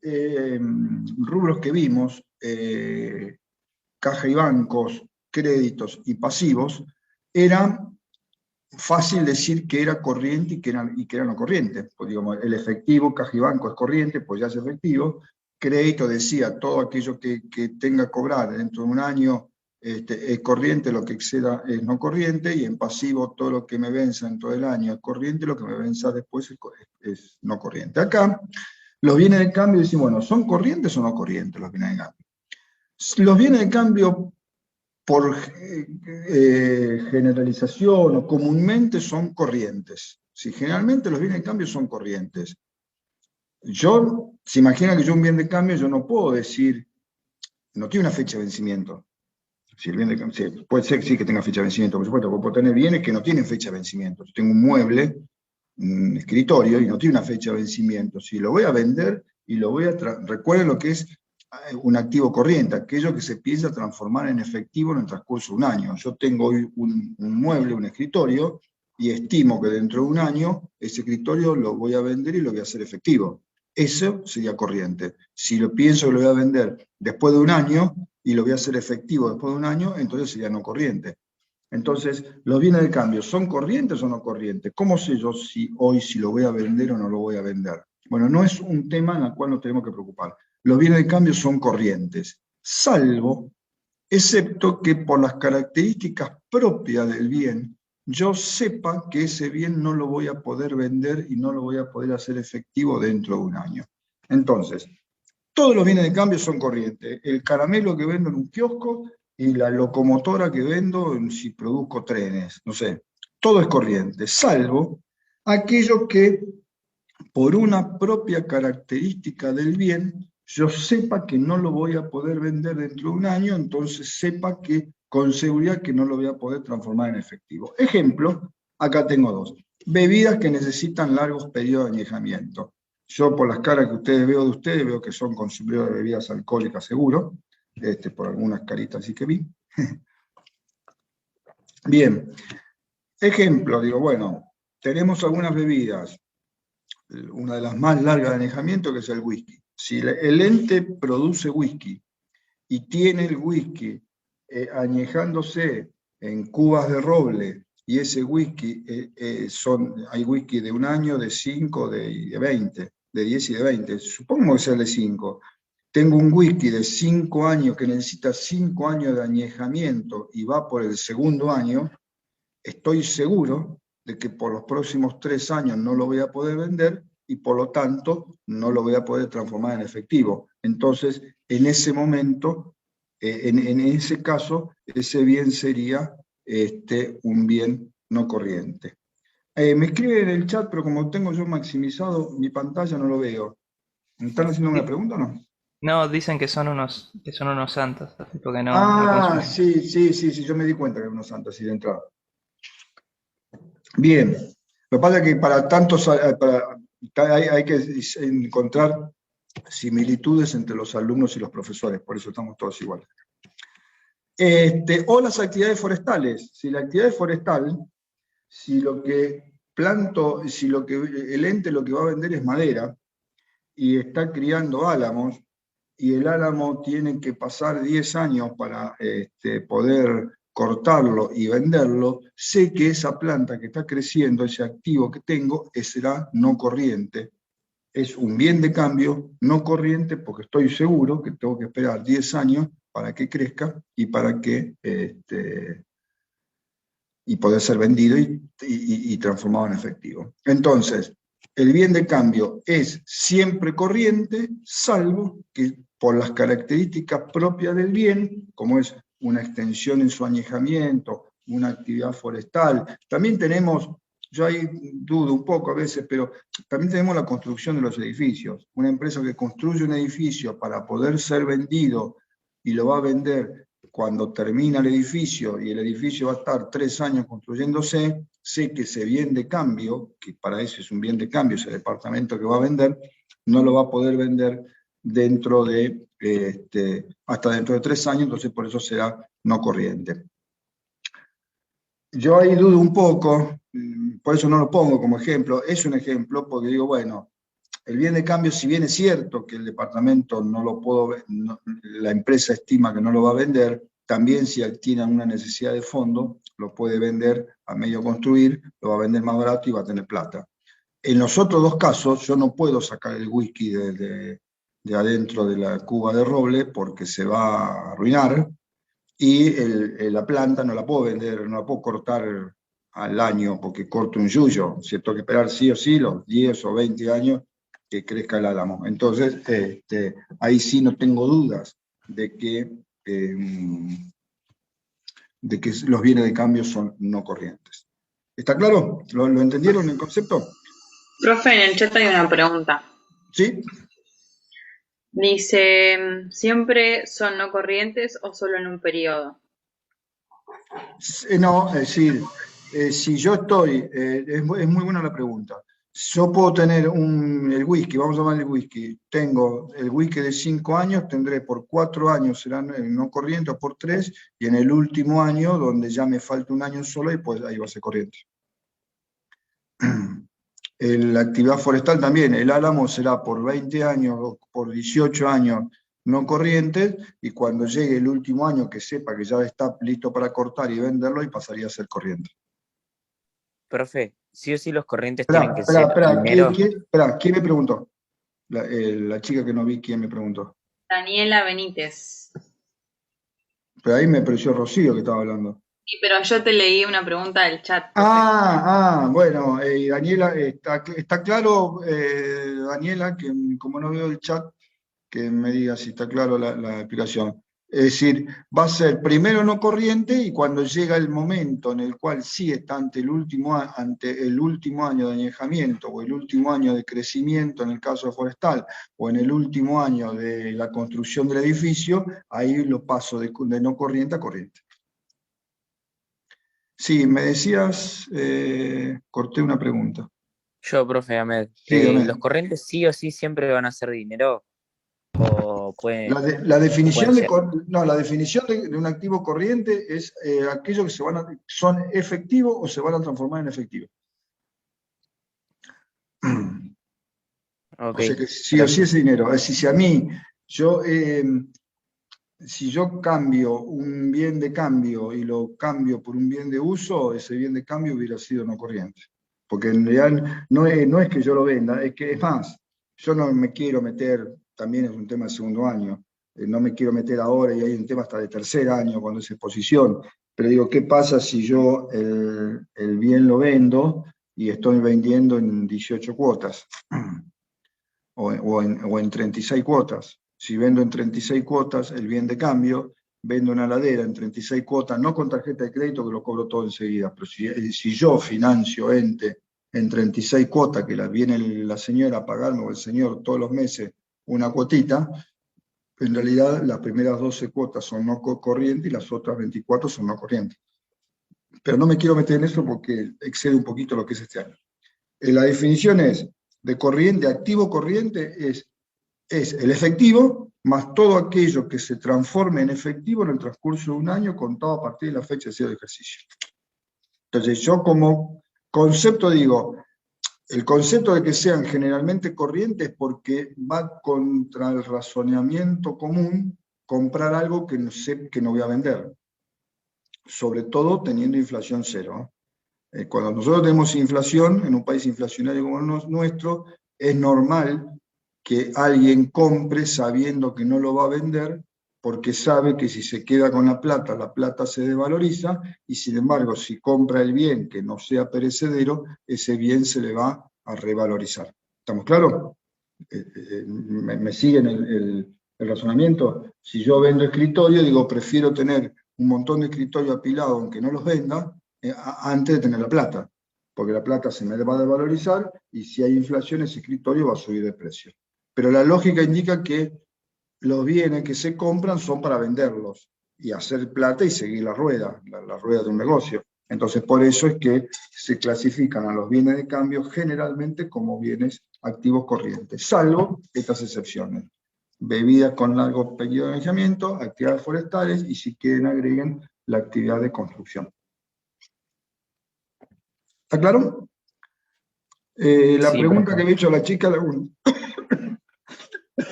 rubros que vimos, caja y bancos, créditos y pasivos, era fácil decir que era corriente y que era no corriente. Pues, digamos, el efectivo, caja y banco es corriente, pues ya es efectivo. Crédito decía, todo aquello que tenga que cobrar dentro de un año es corriente, lo que exceda es no corriente, y en pasivo todo lo que me venza en todo el año es corriente, lo que me venza después es no corriente. Acá, los bienes de cambio dicen, bueno, ¿son corrientes o no corrientes los bienes de cambio? Los bienes de cambio, por generalización o comúnmente, son corrientes. Si generalmente los bienes de cambio son corrientes. Se imagina que yo un bien de cambio, yo no puedo decir, no tiene una fecha de vencimiento. Si el bien de cambio, sí, puede ser sí que tenga fecha de vencimiento, por supuesto, puedo tener bienes que no tienen fecha de vencimiento. Yo tengo un mueble, un escritorio, y no tiene una fecha de vencimiento. Si lo voy a vender y lo voy a... Recuerden lo que es un activo corriente, aquello que se piensa transformar en efectivo en el transcurso de un año. Yo tengo hoy un mueble, un escritorio, y estimo que dentro de un año ese escritorio lo voy a vender y lo voy a hacer efectivo. Eso sería corriente. Si lo pienso que lo voy a vender después de un año y lo voy a hacer efectivo después de un año, entonces sería no corriente. Entonces, ¿los bienes de cambio son corrientes o no corrientes? ¿Cómo sé yo si hoy si lo voy a vender o no lo voy a vender? Bueno, no es un tema en el cual nos tenemos que preocupar. Los bienes de cambio son corrientes, salvo, excepto que por las características propias del bien, yo sepa que ese bien no lo voy a poder vender y no lo voy a poder hacer efectivo dentro de un año. Entonces, todos los bienes de cambio son corrientes. El caramelo que vendo en un kiosco y la locomotora que vendo si produzco trenes, no sé. Todo es corriente, salvo aquello que por una propia característica del bien, yo sepa que no lo voy a poder vender dentro de un año, entonces sepa que con seguridad que no lo voy a poder transformar en efectivo. Ejemplo, acá tengo dos. Bebidas que necesitan largos periodos de añejamiento. Yo por las caras que ustedes veo que son consumidores de bebidas alcohólicas seguro, por algunas caritas así que vi. Bien, ejemplo, digo, bueno, tenemos algunas bebidas, una de las más largas de añejamiento que es el whisky. Si el ente produce whisky y tiene el whisky añejándose en cubas de roble, y ese whisky, hay whisky de un año, de 5, de 20, de 10 y de 20, supongo que sea de 5. Tengo un whisky de 5 años que necesita 5 años de añejamiento y va por el segundo año, estoy seguro de que por los próximos 3 años no lo voy a poder vender y por lo tanto no lo voy a poder transformar en efectivo. Entonces, en ese momento, en ese caso, ese bien sería un bien no corriente. Me escriben en el chat, pero como tengo yo maximizado mi pantalla, no lo veo. ¿Me están haciendo una pregunta o no? No, dicen que son unos santos, así porque no consumen. Sí, yo me di cuenta que eran unos santos así de entrada. Bien, lo que pasa es que para tantos, hay que encontrar similitudes entre los alumnos y los profesores, por eso estamos todos iguales. O las actividades forestales. Si la actividad forestal, si lo que planto, si el ente lo que va a vender es madera, y está criando álamos, y el álamo tiene que pasar 10 años para poder cortarlo y venderlo, sé que esa planta que está creciendo, ese activo que tengo, será no corriente. Es un bien de cambio no corriente porque estoy seguro que tengo que esperar 10 años para que crezca y para que y poder ser vendido y transformado en efectivo. Entonces, el bien de cambio es siempre corriente, salvo que por las características propias del bien, como es una extensión en su añejamiento, una actividad forestal. También tenemos, yo ahí dudo un poco a veces, pero también tenemos la construcción de los edificios. Una empresa que construye un edificio para poder ser vendido y lo va a vender cuando termina el edificio y el edificio va a estar 3 años construyéndose, sé que ese bien de cambio, que para eso es un bien de cambio, ese departamento que va a vender, no lo va a poder vender dentro de, hasta dentro de 3 años, entonces por eso será no corriente. Yo ahí dudo un poco, por eso no lo pongo como ejemplo, es un ejemplo porque digo, bueno, el bien de cambio, si bien es cierto que el departamento no lo puedo, la empresa estima que no lo va a vender, también si tiene una necesidad de fondo, lo puede vender a medio construir, lo va a vender más barato y va a tener plata. En los otros dos casos, yo no puedo sacar el whisky de adentro de la cuba de roble porque se va a arruinar y la planta no la puedo vender, no la puedo cortar al año porque corto un yuyo. Si tengo que esperar sí o sí los 10 o 20 años que crezca el álamo. Entonces, ahí sí no tengo dudas de que los bienes de cambio son no corrientes. ¿Está claro? ¿Lo entendieron el concepto? Profe, en el chat hay una pregunta. ¿Sí? Dice, ¿siempre son no corrientes o solo en un periodo? No, es decir, si yo estoy, es muy buena la pregunta. Yo puedo tener el whisky, vamos a llamar el whisky, tengo el whisky de 5 años, tendré por 4 años serán no corriente o por 3, y en el último año, donde ya me falta un año solo, y pues ahí va a ser corriente. La actividad forestal también, el álamo será por 20 años o por 18 años no corrientes, y cuando llegue el último año que sepa que ya está listo para cortar y venderlo, y pasaría a ser corriente. Profe, sí o sí los corrientes tienen que ser Espera, dinero. ¿quién me preguntó? La chica que no vi, ¿quién me preguntó? Daniela Benítez. Pero ahí me pareció Rocío que estaba hablando. Sí, pero yo te leí una pregunta del chat. Bueno, Daniela, está claro, Daniela, que como no veo el chat, que me diga si está claro la explicación. Es decir, va a ser primero no corriente, y cuando llega el momento en el cual sí está ante el último año de añejamiento, o el último año de crecimiento en el caso forestal, o en el último año de la construcción del edificio, ahí lo paso de no corriente a corriente. Sí, me decías, corté una pregunta. Yo, profe Ahmed, Sí, Ahmed. ¿los corrientes sí o sí siempre van a ser dinero? ¿O pueden, La definición pueden la definición de un activo corriente es aquellos que son efectivos o se van a transformar en efectivo. Ok, O sea que sí o sí es dinero. Es decir, si a mí, si yo cambio un bien de cambio y lo cambio por un bien de uso, ese bien de cambio hubiera sido no corriente. Porque en realidad no es que yo lo venda, es que es más, yo no me quiero meter, también es un tema de segundo año, no me quiero meter ahora, y hay un tema hasta de tercer año cuando es exposición, pero digo, ¿qué pasa si yo el bien lo vendo y estoy vendiendo en 18 cuotas? O en 36 cuotas. Si vendo en 36 cuotas el bien de cambio, vendo una heladera en 36 cuotas, no con tarjeta de crédito que lo cobro todo enseguida, pero si yo financio ente en 36 cuotas, que viene la señora a pagarme o el señor todos los meses una cuotita, en realidad las primeras 12 cuotas son no corrientes y las otras 24 son no corrientes. Pero no me quiero meter en eso porque excede un poquito lo que es este año. La definición es de corriente, activo corriente es el efectivo más todo aquello que se transforme en efectivo en el transcurso de un año contado a partir de la fecha de cierre de ejercicio. Entonces yo como concepto digo, el concepto de que sean generalmente corrientes porque va contra el razonamiento común comprar algo que no sé que no voy a vender, sobre todo teniendo inflación cero. Cuando nosotros tenemos inflación, en un país inflacionario como el nuestro, es normal que alguien compre sabiendo que no lo va a vender, porque sabe que si se queda con la plata se desvaloriza, y sin embargo, si compra el bien que no sea perecedero, ese bien se le va a revalorizar. ¿Estamos claros? ¿Me siguen el razonamiento? Si yo vendo escritorio, digo, prefiero tener un montón de escritorio apilado, aunque no los venda, antes de tener la plata, porque la plata se me va a desvalorizar, y si hay inflación, ese escritorio va a subir de precio. Pero la lógica indica que los bienes que se compran son para venderlos, y hacer plata y seguir la rueda de un negocio. Entonces, por eso es que se clasifican a los bienes de cambio generalmente como bienes activos corrientes, salvo estas excepciones. Bebidas con largo periodo de añejamiento, actividades forestales, y si quieren agreguen la actividad de construcción. ¿Está claro? La Sí, pregunta profe. que me hizo la chica,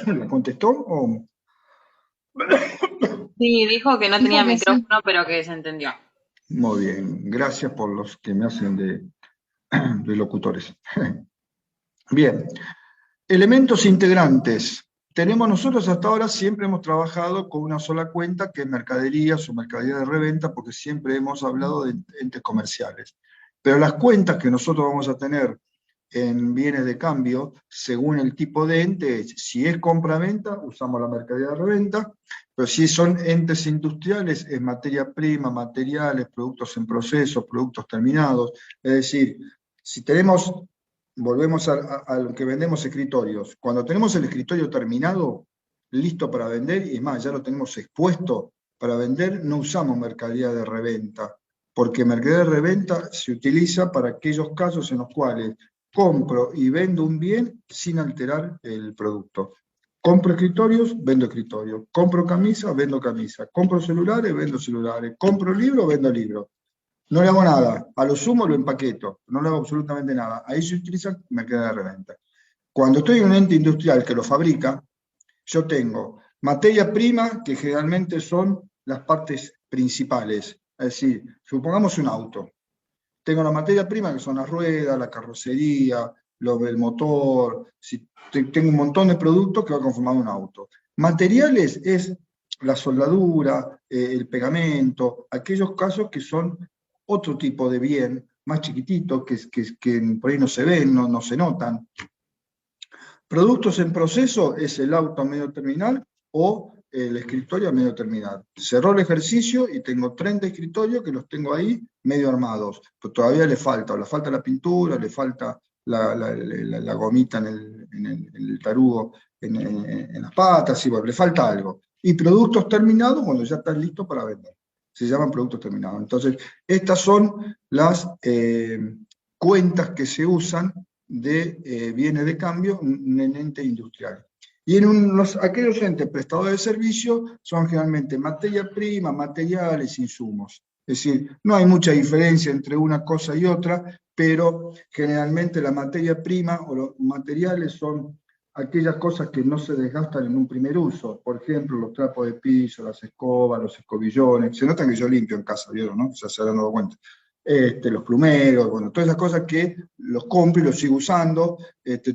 ¿la contestó? ¿O? Sí, dijo que no tenía Dijo que sí. micrófono, pero que se entendió. Muy bien, gracias por los que me hacen de locutores. Bien, elementos integrantes. Nosotros hasta ahora siempre hemos trabajado con una sola cuenta, que es mercaderías o mercadería de reventa, porque siempre hemos hablado de entes comerciales. Pero las cuentas que nosotros vamos a tener en bienes de cambio, según el tipo de ente, si es compra-venta, usamos la mercadería de reventa, pero si son entes industriales, es materia prima, materiales, productos en proceso, productos terminados. Es decir, si tenemos, volvemos a lo que vendemos escritorios, cuando tenemos el escritorio terminado, listo para vender, y es más, ya lo tenemos expuesto para vender, no usamos mercadería de reventa, porque mercadería de reventa se utiliza para aquellos casos en los cuales compro y vendo un bien sin alterar el producto. Compro escritorios, vendo escritorios. Compro camisa, vendo camisa. Compro celulares, vendo celulares. Compro libros, vendo libros. No le hago nada, a lo sumo lo empaqueto, no le hago absolutamente nada. Ahí se utiliza mercadería de reventa. Cuando estoy en un ente industrial que lo fabrica, yo tengo materia prima, que generalmente son las partes principales. Es decir, supongamos un auto. Tengo la materia prima, que son las ruedas, la carrocería, el motor. Tengo un montón de productos que va a conformar un auto. Materiales es la soldadura, el pegamento, aquellos casos que son otro tipo de bien, más chiquititos, que por ahí no se ven, no se notan. Productos en proceso es el auto a medio terminal o el escritorio a medio terminal. Cerró el ejercicio y tengo 30 escritorios que los tengo ahí medio armados, pero todavía le falta la pintura, le falta la gomita en el tarugo, en las patas, y bueno, le falta algo. Y productos terminados cuando ya están listos para vender. Se llaman productos terminados. Entonces, estas son las cuentas que se usan de bienes de cambio en un ente industrial. Y en aquellos entes prestadores de servicio son generalmente materia prima, materiales, insumos. Es decir, no hay mucha diferencia entre una cosa y otra, pero generalmente la materia prima o los materiales son aquellas cosas que no se desgastan en un primer uso. Por ejemplo, los trapos de piso, las escobas, los escobillones. Se notan que yo limpio en casa, ¿vieron? ¿No? Ya se habrán dado cuenta. Los plumeros, bueno, todas esas cosas que los compro y los sigo usando,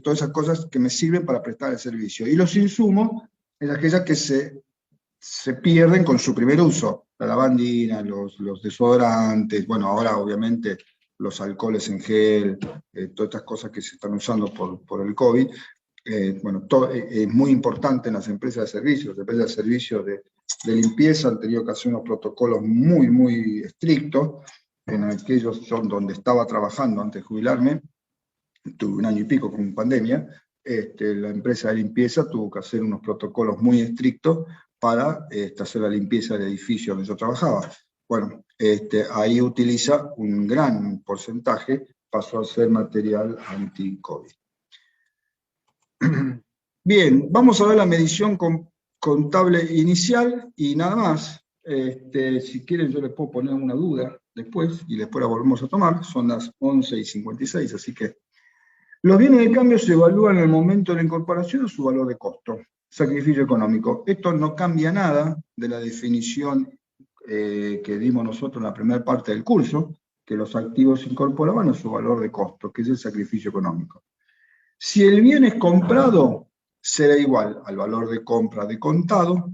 todas esas cosas que me sirven para prestar el servicio. Y los insumos, es aquellas que se pierden con su primer uso, la lavandina, los desodorantes, bueno, ahora obviamente los alcoholes en gel, todas estas cosas que se están usando por el COVID. Bueno, es muy importante en las empresas de servicios. Las empresas de servicios de limpieza han tenido que hacer unos protocolos muy, muy estrictos. En aquellos donde estaba trabajando antes de jubilarme, tuve 1 año y pico con pandemia, la empresa de limpieza tuvo que hacer unos protocolos muy estrictos para hacer la limpieza del edificio donde yo trabajaba. Bueno, ahí utiliza un gran porcentaje, pasó a ser material anti-COVID. Bien, vamos a ver la medición contable inicial y nada más. Si quieren yo les puedo poner una duda después, y después la volvemos a tomar. Son las 11:56, así que los bienes de cambio se evalúan en el momento de la incorporación a su valor de costo, sacrificio económico. Esto no cambia nada de la definición que dimos nosotros en la primera parte del curso, que los activos se incorporaban a su valor de costo, que es el sacrificio económico. Si el bien es comprado, será igual al valor de compra de contado,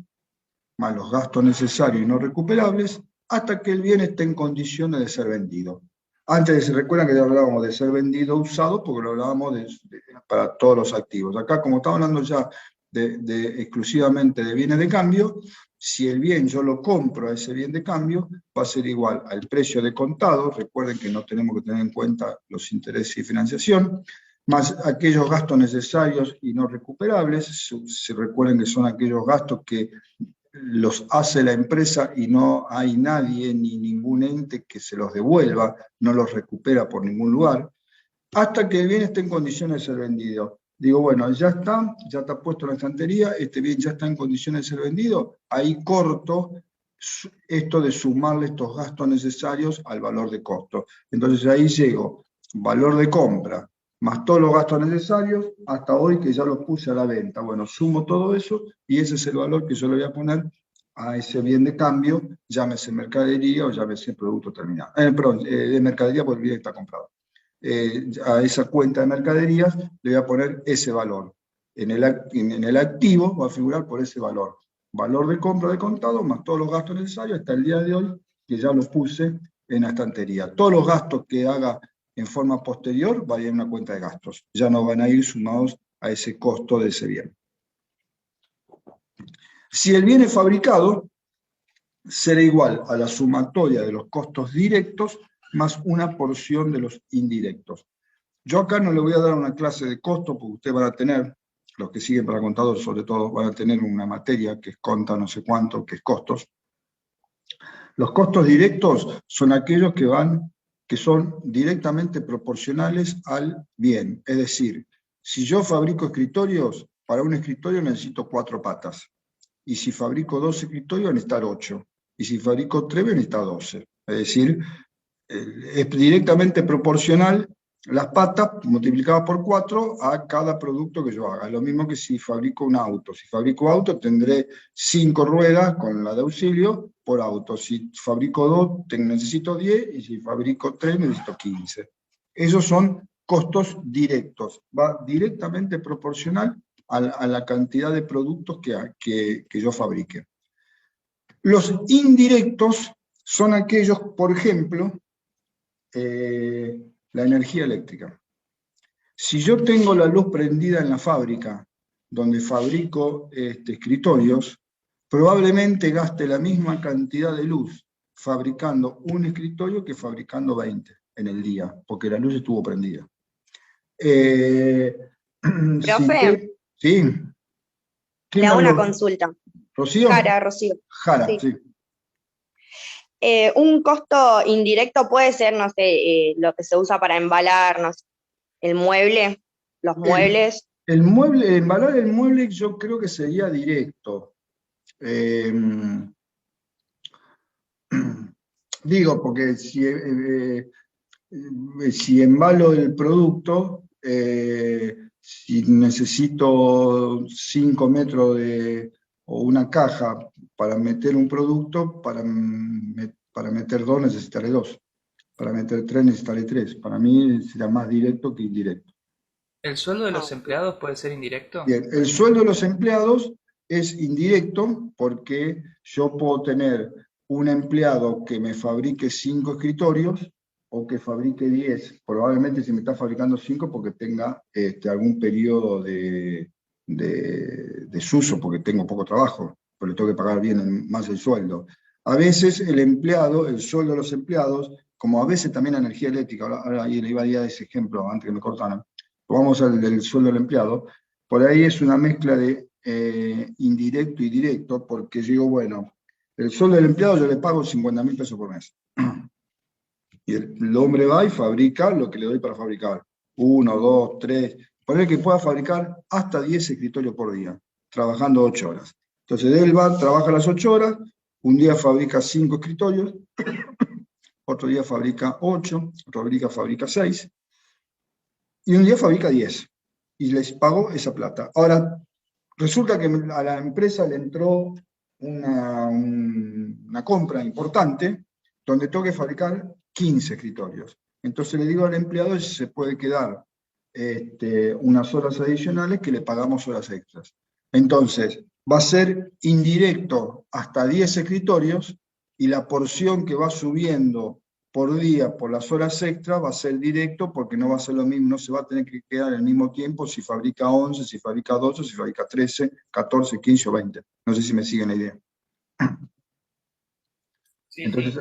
más los gastos necesarios y no recuperables, hasta que el bien esté en condiciones de ser vendido. Antes se recuerdan que ya hablábamos de ser vendido o usado, porque lo hablábamos para todos los activos. Acá, como estamos hablando ya exclusivamente de bienes de cambio, si el bien yo lo compro a ese bien de cambio, va a ser igual al precio de contado. Recuerden que no tenemos que tener en cuenta los intereses y financiación, más aquellos gastos necesarios y no recuperables. Se recuerden que son aquellos gastos que los hace la empresa y no hay nadie ni ningún ente que se los devuelva, no los recupera por ningún lugar, hasta que el bien esté en condiciones de ser vendido. Digo, bueno, ya está puesto en la estantería, este bien ya está en condiciones de ser vendido, ahí corto esto de sumarle estos gastos necesarios al valor de costo. Entonces ahí llego, valor de compra, más todos los gastos necesarios, hasta hoy que ya los puse a la venta. Bueno, sumo todo eso y ese es el valor que yo le voy a poner a ese bien de cambio, llámese mercadería o llámese producto terminado. Perdón, de mercadería porque el bien está comprado. A esa cuenta de mercaderías le voy a poner ese valor. En el activo va a figurar por ese valor. Valor de compra de contado más todos los gastos necesarios hasta el día de hoy, que ya los puse en la estantería. Todos los gastos que haga en forma posterior va a ir en una cuenta de gastos. Ya no van a ir sumados a ese costo de ese bien. Si el bien es fabricado, será igual a la sumatoria de los costos directos más una porción de los indirectos. Yo acá no le voy a dar una clase de costo, porque ustedes van a tener, los que siguen para contador sobre todo, van a tener una materia que es conta no sé cuánto, que es costos. Los costos directos son aquellos que son directamente proporcionales al bien. Es decir, si yo fabrico escritorios, para un escritorio necesito 4 patas. Y si fabrico 2 escritorios, necesito 8. Y si fabrico 3, necesito 12. Es decir, es directamente proporcional las patas multiplicadas por 4 a cada producto que yo haga. Lo mismo que si fabrico un auto. Si fabrico auto tendré 5 ruedas con la de auxilio por auto. Si fabrico 2 necesito 10 y si fabrico 3 necesito 15. Esos son costos directos. Va directamente proporcional a la cantidad de productos que yo fabrique. Los indirectos son aquellos, por ejemplo, la energía eléctrica. Si yo tengo la luz prendida en la fábrica, donde fabrico escritorios, probablemente gaste la misma cantidad de luz fabricando un escritorio que fabricando 20 en el día, porque la luz estuvo prendida. Profe, Sí. le hago una consulta. ¿Rocío? Rocío. Jara, sí. Un costo indirecto puede ser, no sé, lo que se usa para embalar, no sé, el mueble, los muebles. Embalar el mueble yo creo que sería directo. Digo, porque si embalo el producto, si necesito 5 metros o una caja para meter un producto, para meter 2 necesitaré 2. Para meter 3 necesitaré 3. Para mí será más directo que indirecto. ¿El sueldo de los empleados puede ser indirecto? Bien, el sueldo de los empleados es indirecto porque yo puedo tener un empleado que me fabrique 5 escritorios o que fabrique 10. Probablemente si me está fabricando 5 porque tenga algún periodo de desuso, porque tengo poco trabajo, pero le tengo que pagar bien más el sueldo. A veces el sueldo de los empleados, como a veces también la energía eléctrica, ahora le iba a dar ese ejemplo antes que me cortaran, vamos al del sueldo del empleado, por ahí es una mezcla de indirecto y directo, porque yo digo, bueno, el sueldo del empleado yo le pago 50.000 pesos por mes. Y el hombre va y fabrica lo que le doy para fabricar. 1, 2, 3, poner que pueda fabricar hasta 10 escritorios por día, trabajando 8 horas. Entonces él va, trabaja las 8 horas, un día fabrica 5 escritorios, otro día fabrica 8, otro día fabrica 6, y un día fabrica 10, y les pago esa plata. Ahora, resulta que a la empresa le entró una compra importante, donde tengo que fabricar 15 escritorios. Entonces le digo al empleado si se puede quedar unas horas adicionales que le pagamos horas extras. Entonces, va a ser indirecto hasta 10 escritorios, y la porción que va subiendo por día por las horas extras va a ser directo, porque no va a ser lo mismo, no se va a tener que quedar al mismo tiempo si fabrica 11, si fabrica 12, si fabrica 13, 14, 15 o 20. No sé si me siguen la idea. Sí, Entonces sí.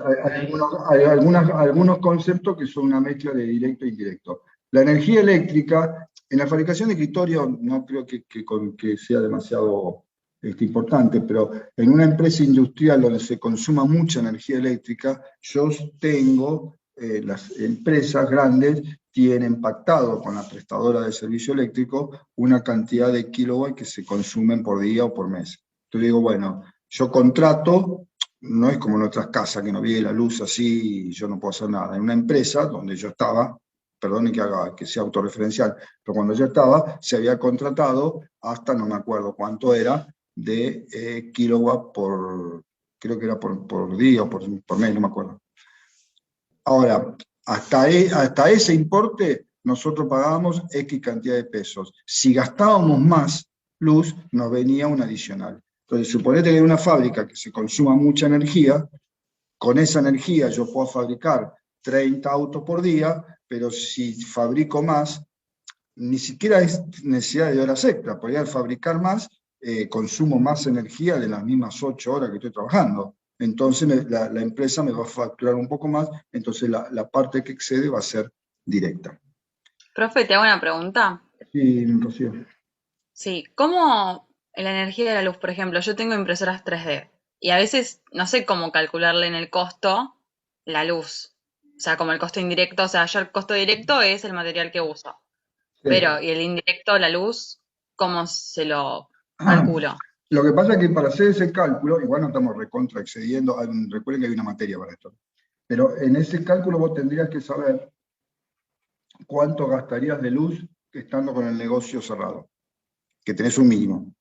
hay algunos conceptos que son una mezcla de directo e indirecto. La energía eléctrica, en la fabricación de escritorios no creo que sea demasiado importante, pero en una empresa industrial donde se consuma mucha energía eléctrica, yo tengo, las empresas grandes tienen pactado con la prestadora de servicio eléctrico una cantidad de kilowatts que se consumen por día o por mes. Entonces digo, bueno, yo contrato, no es como en otras casas que no viene la luz así y yo no puedo hacer nada. En una empresa donde yo estaba, perdone que sea autorreferencial, pero cuando yo estaba se había contratado hasta, no me acuerdo cuánto era, de kilowatt creo que era por día o por mes, no me acuerdo. Ahora, hasta ese importe nosotros pagábamos X cantidad de pesos. Si gastábamos más luz, nos venía un adicional. Entonces, suponete que hay una fábrica que se consuma mucha energía, con esa energía yo puedo fabricar 30 autos por día, pero si fabrico más, ni siquiera es necesidad de horas extra, podría fabricar más, consumo más energía de las mismas 8 horas que estoy trabajando. Entonces la empresa me va a facturar un poco más, entonces la parte que excede va a ser directa. Profe, te hago una pregunta. Sí, Rocío. Sí, ¿cómo la energía de la luz, por ejemplo, yo tengo impresoras 3D y a veces no sé cómo calcularle en el costo la luz? O sea, como el costo indirecto, o sea, yo el costo directo es el material que uso, Sí. pero y el indirecto, la luz, ¿cómo se lo calculo? Lo que pasa es que para hacer ese cálculo, igual no estamos recontra excediendo, recuerden que hay una materia para esto. Pero en ese cálculo vos tendrías que saber cuánto gastarías de luz estando con el negocio cerrado, que tenés un mínimo.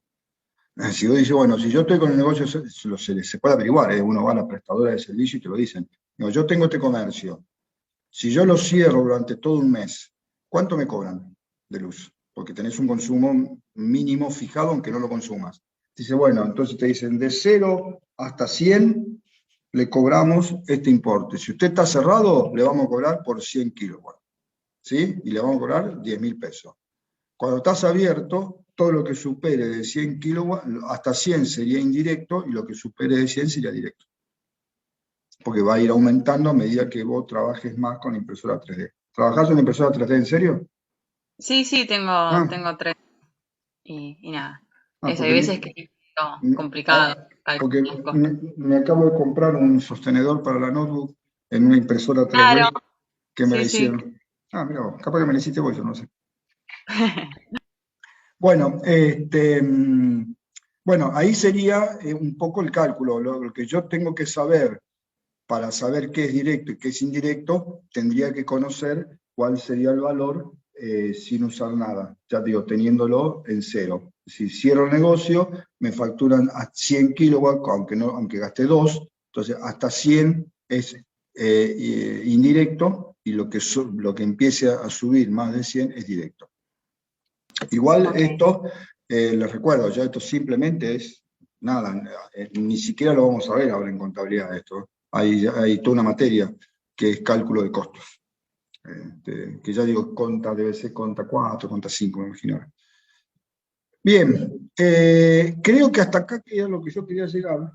Si vos dices, bueno, si yo estoy con el negocio, se puede averiguar, uno va a la prestadora de servicio y te lo dicen. Digo, yo tengo este comercio, si yo lo cierro durante todo un mes, ¿cuánto me cobran de luz? Porque tenés un consumo mínimo fijado aunque no lo consumas. Dice, bueno, entonces te dicen, de 0 hasta 100 le cobramos este importe. Si usted está cerrado, le vamos a cobrar por 100 kilowatts, ¿sí? Y le vamos a cobrar 10.000 pesos. Cuando estás abierto, todo lo que supere de 100 kilowatts, hasta 100 sería indirecto, y lo que supere de 100 sería directo. Porque va a ir aumentando a medida que vos trabajes más con impresora 3D. ¿Trabajás en impresora 3D en serio? Sí, tengo 3 y nada. Eso, hay Porque, veces que es complicado porque calcular las cosas. me acabo de comprar un sostenedor para la notebook en una impresora 3D Claro, que me la sí. hicieron. Mira vos, capaz que me la hiciste vos, yo no sé. Bueno, bueno, ahí sería un poco el cálculo. Lo que yo tengo que saber para saber qué es directo y qué es indirecto, tendría que conocer cuál sería el valor sin usar nada. Ya digo, teniéndolo en 0. Si cierro el negocio, me facturan a 100 kilowatts, aunque gasté 2, entonces hasta 100 es indirecto, y lo que empiece a subir más de 100 es directo. Igual Ok. esto, les recuerdo, ya esto simplemente es nada, ni siquiera lo vamos a ver ahora en contabilidad esto. Hay toda una materia que es cálculo de costos. Que ya digo, debe ser conta 4, conta 5, me imagino. Bien, creo que hasta acá queda lo que yo quería llegar.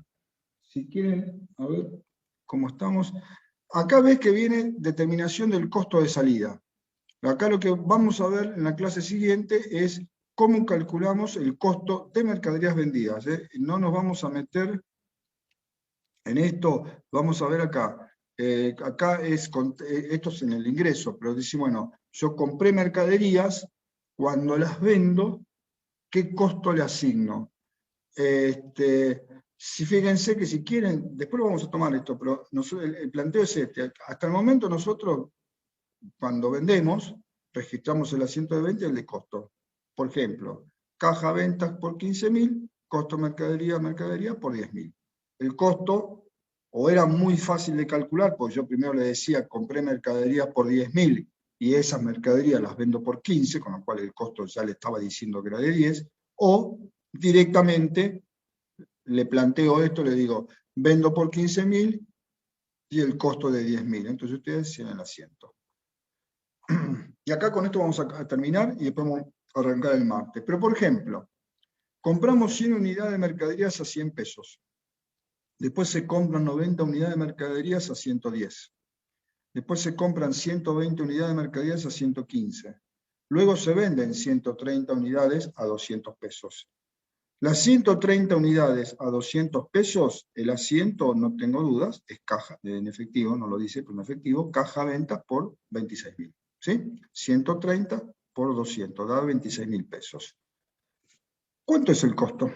Si quieren, a ver cómo estamos. Acá ves que viene determinación del costo de salida. Acá lo que vamos a ver en la clase siguiente es cómo calculamos el costo de mercaderías vendidas. No nos vamos a meter en esto, vamos a ver acá. Acá esto es en el ingreso, pero dice, bueno, yo compré mercaderías, cuando las vendo, ¿qué costo le asigno? Si fíjense que si quieren, después lo vamos a tomar esto, pero el planteo es este. Hasta el momento nosotros, cuando vendemos, registramos el asiento de venta y el de costo. Por ejemplo, caja ventas por 15.000, costo mercadería por 10.000. El costo, o era muy fácil de calcular, porque yo primero le decía, compré mercadería por 10.000 y esas mercaderías las vendo por 15, con lo cual el costo ya le estaba diciendo que era de 10, o directamente le planteo esto, le digo, vendo por 15.000 y el costo de 10.000. Entonces ustedes tienen el asiento. Y acá con esto vamos a terminar y después vamos a arrancar el martes. Pero por ejemplo, compramos 100 unidades de mercaderías a 100 pesos. Después se compran 90 unidades de mercaderías a 110. Después se compran 120 unidades de mercaderías a 115. Luego se venden 130 unidades a 200 pesos. Las 130 unidades a 200 pesos, el asiento, no tengo dudas, es caja en efectivo, no lo dice, pero en efectivo, caja venta por 26.000. ¿Sí? 130 por 200, da 26.000 pesos. ¿Cuánto es el costo?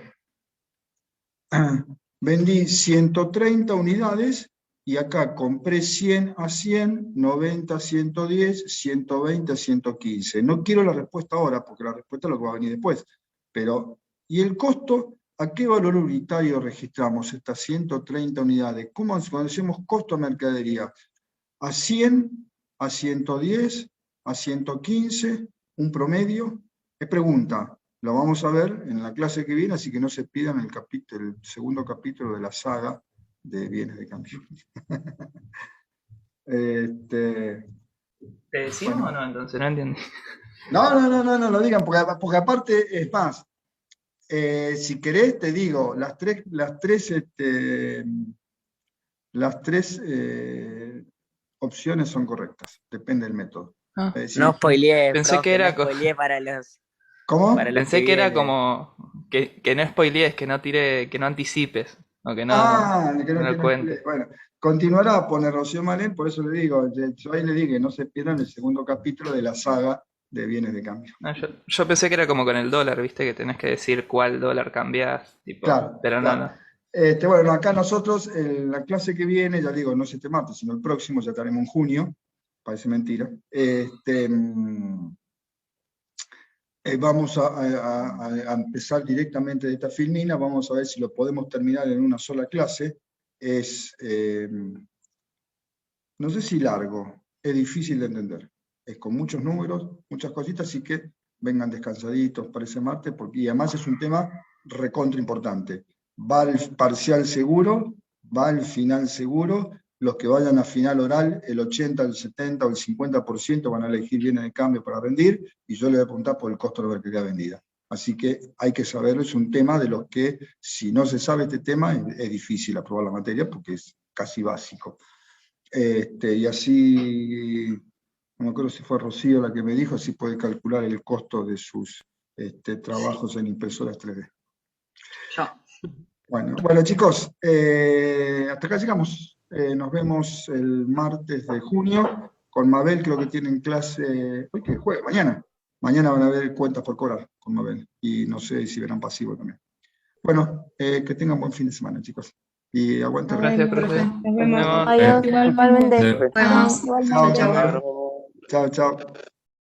Vendí 130 unidades y acá compré 100 a 100, 90 a 110, 120 a 115. No quiero la respuesta ahora, porque la respuesta es lo que va a venir después. Pero, ¿y el costo? ¿A qué valor unitario registramos estas 130 unidades? ¿Cómo conocemos costo de mercadería? ¿A 100? ¿A 110? ¿A 115? ¿Un promedio? Es pregunta. Lo vamos a ver en la clase que viene, así que no se pidan el segundo capítulo de la saga de bienes de cambio. ¿Te decimos bueno. o no? Entonces, no entiendo. No lo digan, porque aparte, es más, si querés, te digo, las tres opciones son correctas, depende del método. No spoileé, Pensé que profe, era no spoileé para los... ¿Cómo? Para los Pensé que era vienen. como que no spoilees, que no que no anticipes, o que no, Que no no tiene. cuentes. Bueno, continuará a poner Rocío Malén, por eso le digo, yo ahí le dije que no se pierdan el segundo capítulo de la saga de bienes de cambio. No, yo pensé que era como con el dólar, viste, que tenés que decir cuál dólar cambiás, tipo, Claro, pero claro. no. Bueno, acá nosotros, en la clase que viene, ya digo, no es este martes, sino el próximo, ya estaremos en junio, parece mentira. Vamos a empezar directamente de esta filmina, vamos a ver si lo podemos terminar en una sola clase. No sé si largo, es difícil de entender. Es con muchos números, muchas cositas, así que vengan descansaditos para ese martes, porque y además es un tema recontra importante. Va el parcial seguro, va el final seguro, los que vayan a final oral, el 80, el 70 o el 50% van a elegir bien el cambio para rendir, y yo le voy a apuntar por el costo de la verticalidad vendida. Así que hay que saberlo, es un tema de los que, si no se sabe este tema, es difícil aprobar la materia, porque es casi básico. Y así, no me acuerdo si fue Rocío la que me dijo, así puede calcular el costo de sus trabajos en impresoras 3D. Yo. Bueno chicos, hasta acá llegamos. Nos vemos el martes de junio con Mabel, creo que tienen clase, hoy que jueves, mañana. Mañana van a ver cuentas por cobrar con Mabel, y no sé si verán pasivo también. Bueno, que tengan buen fin de semana, chicos. Y aguanten. Gracias, profe. Nos vemos. Nos vemos. Adiós, igualmente. Nos vemos. Igualmente. Chao, chao.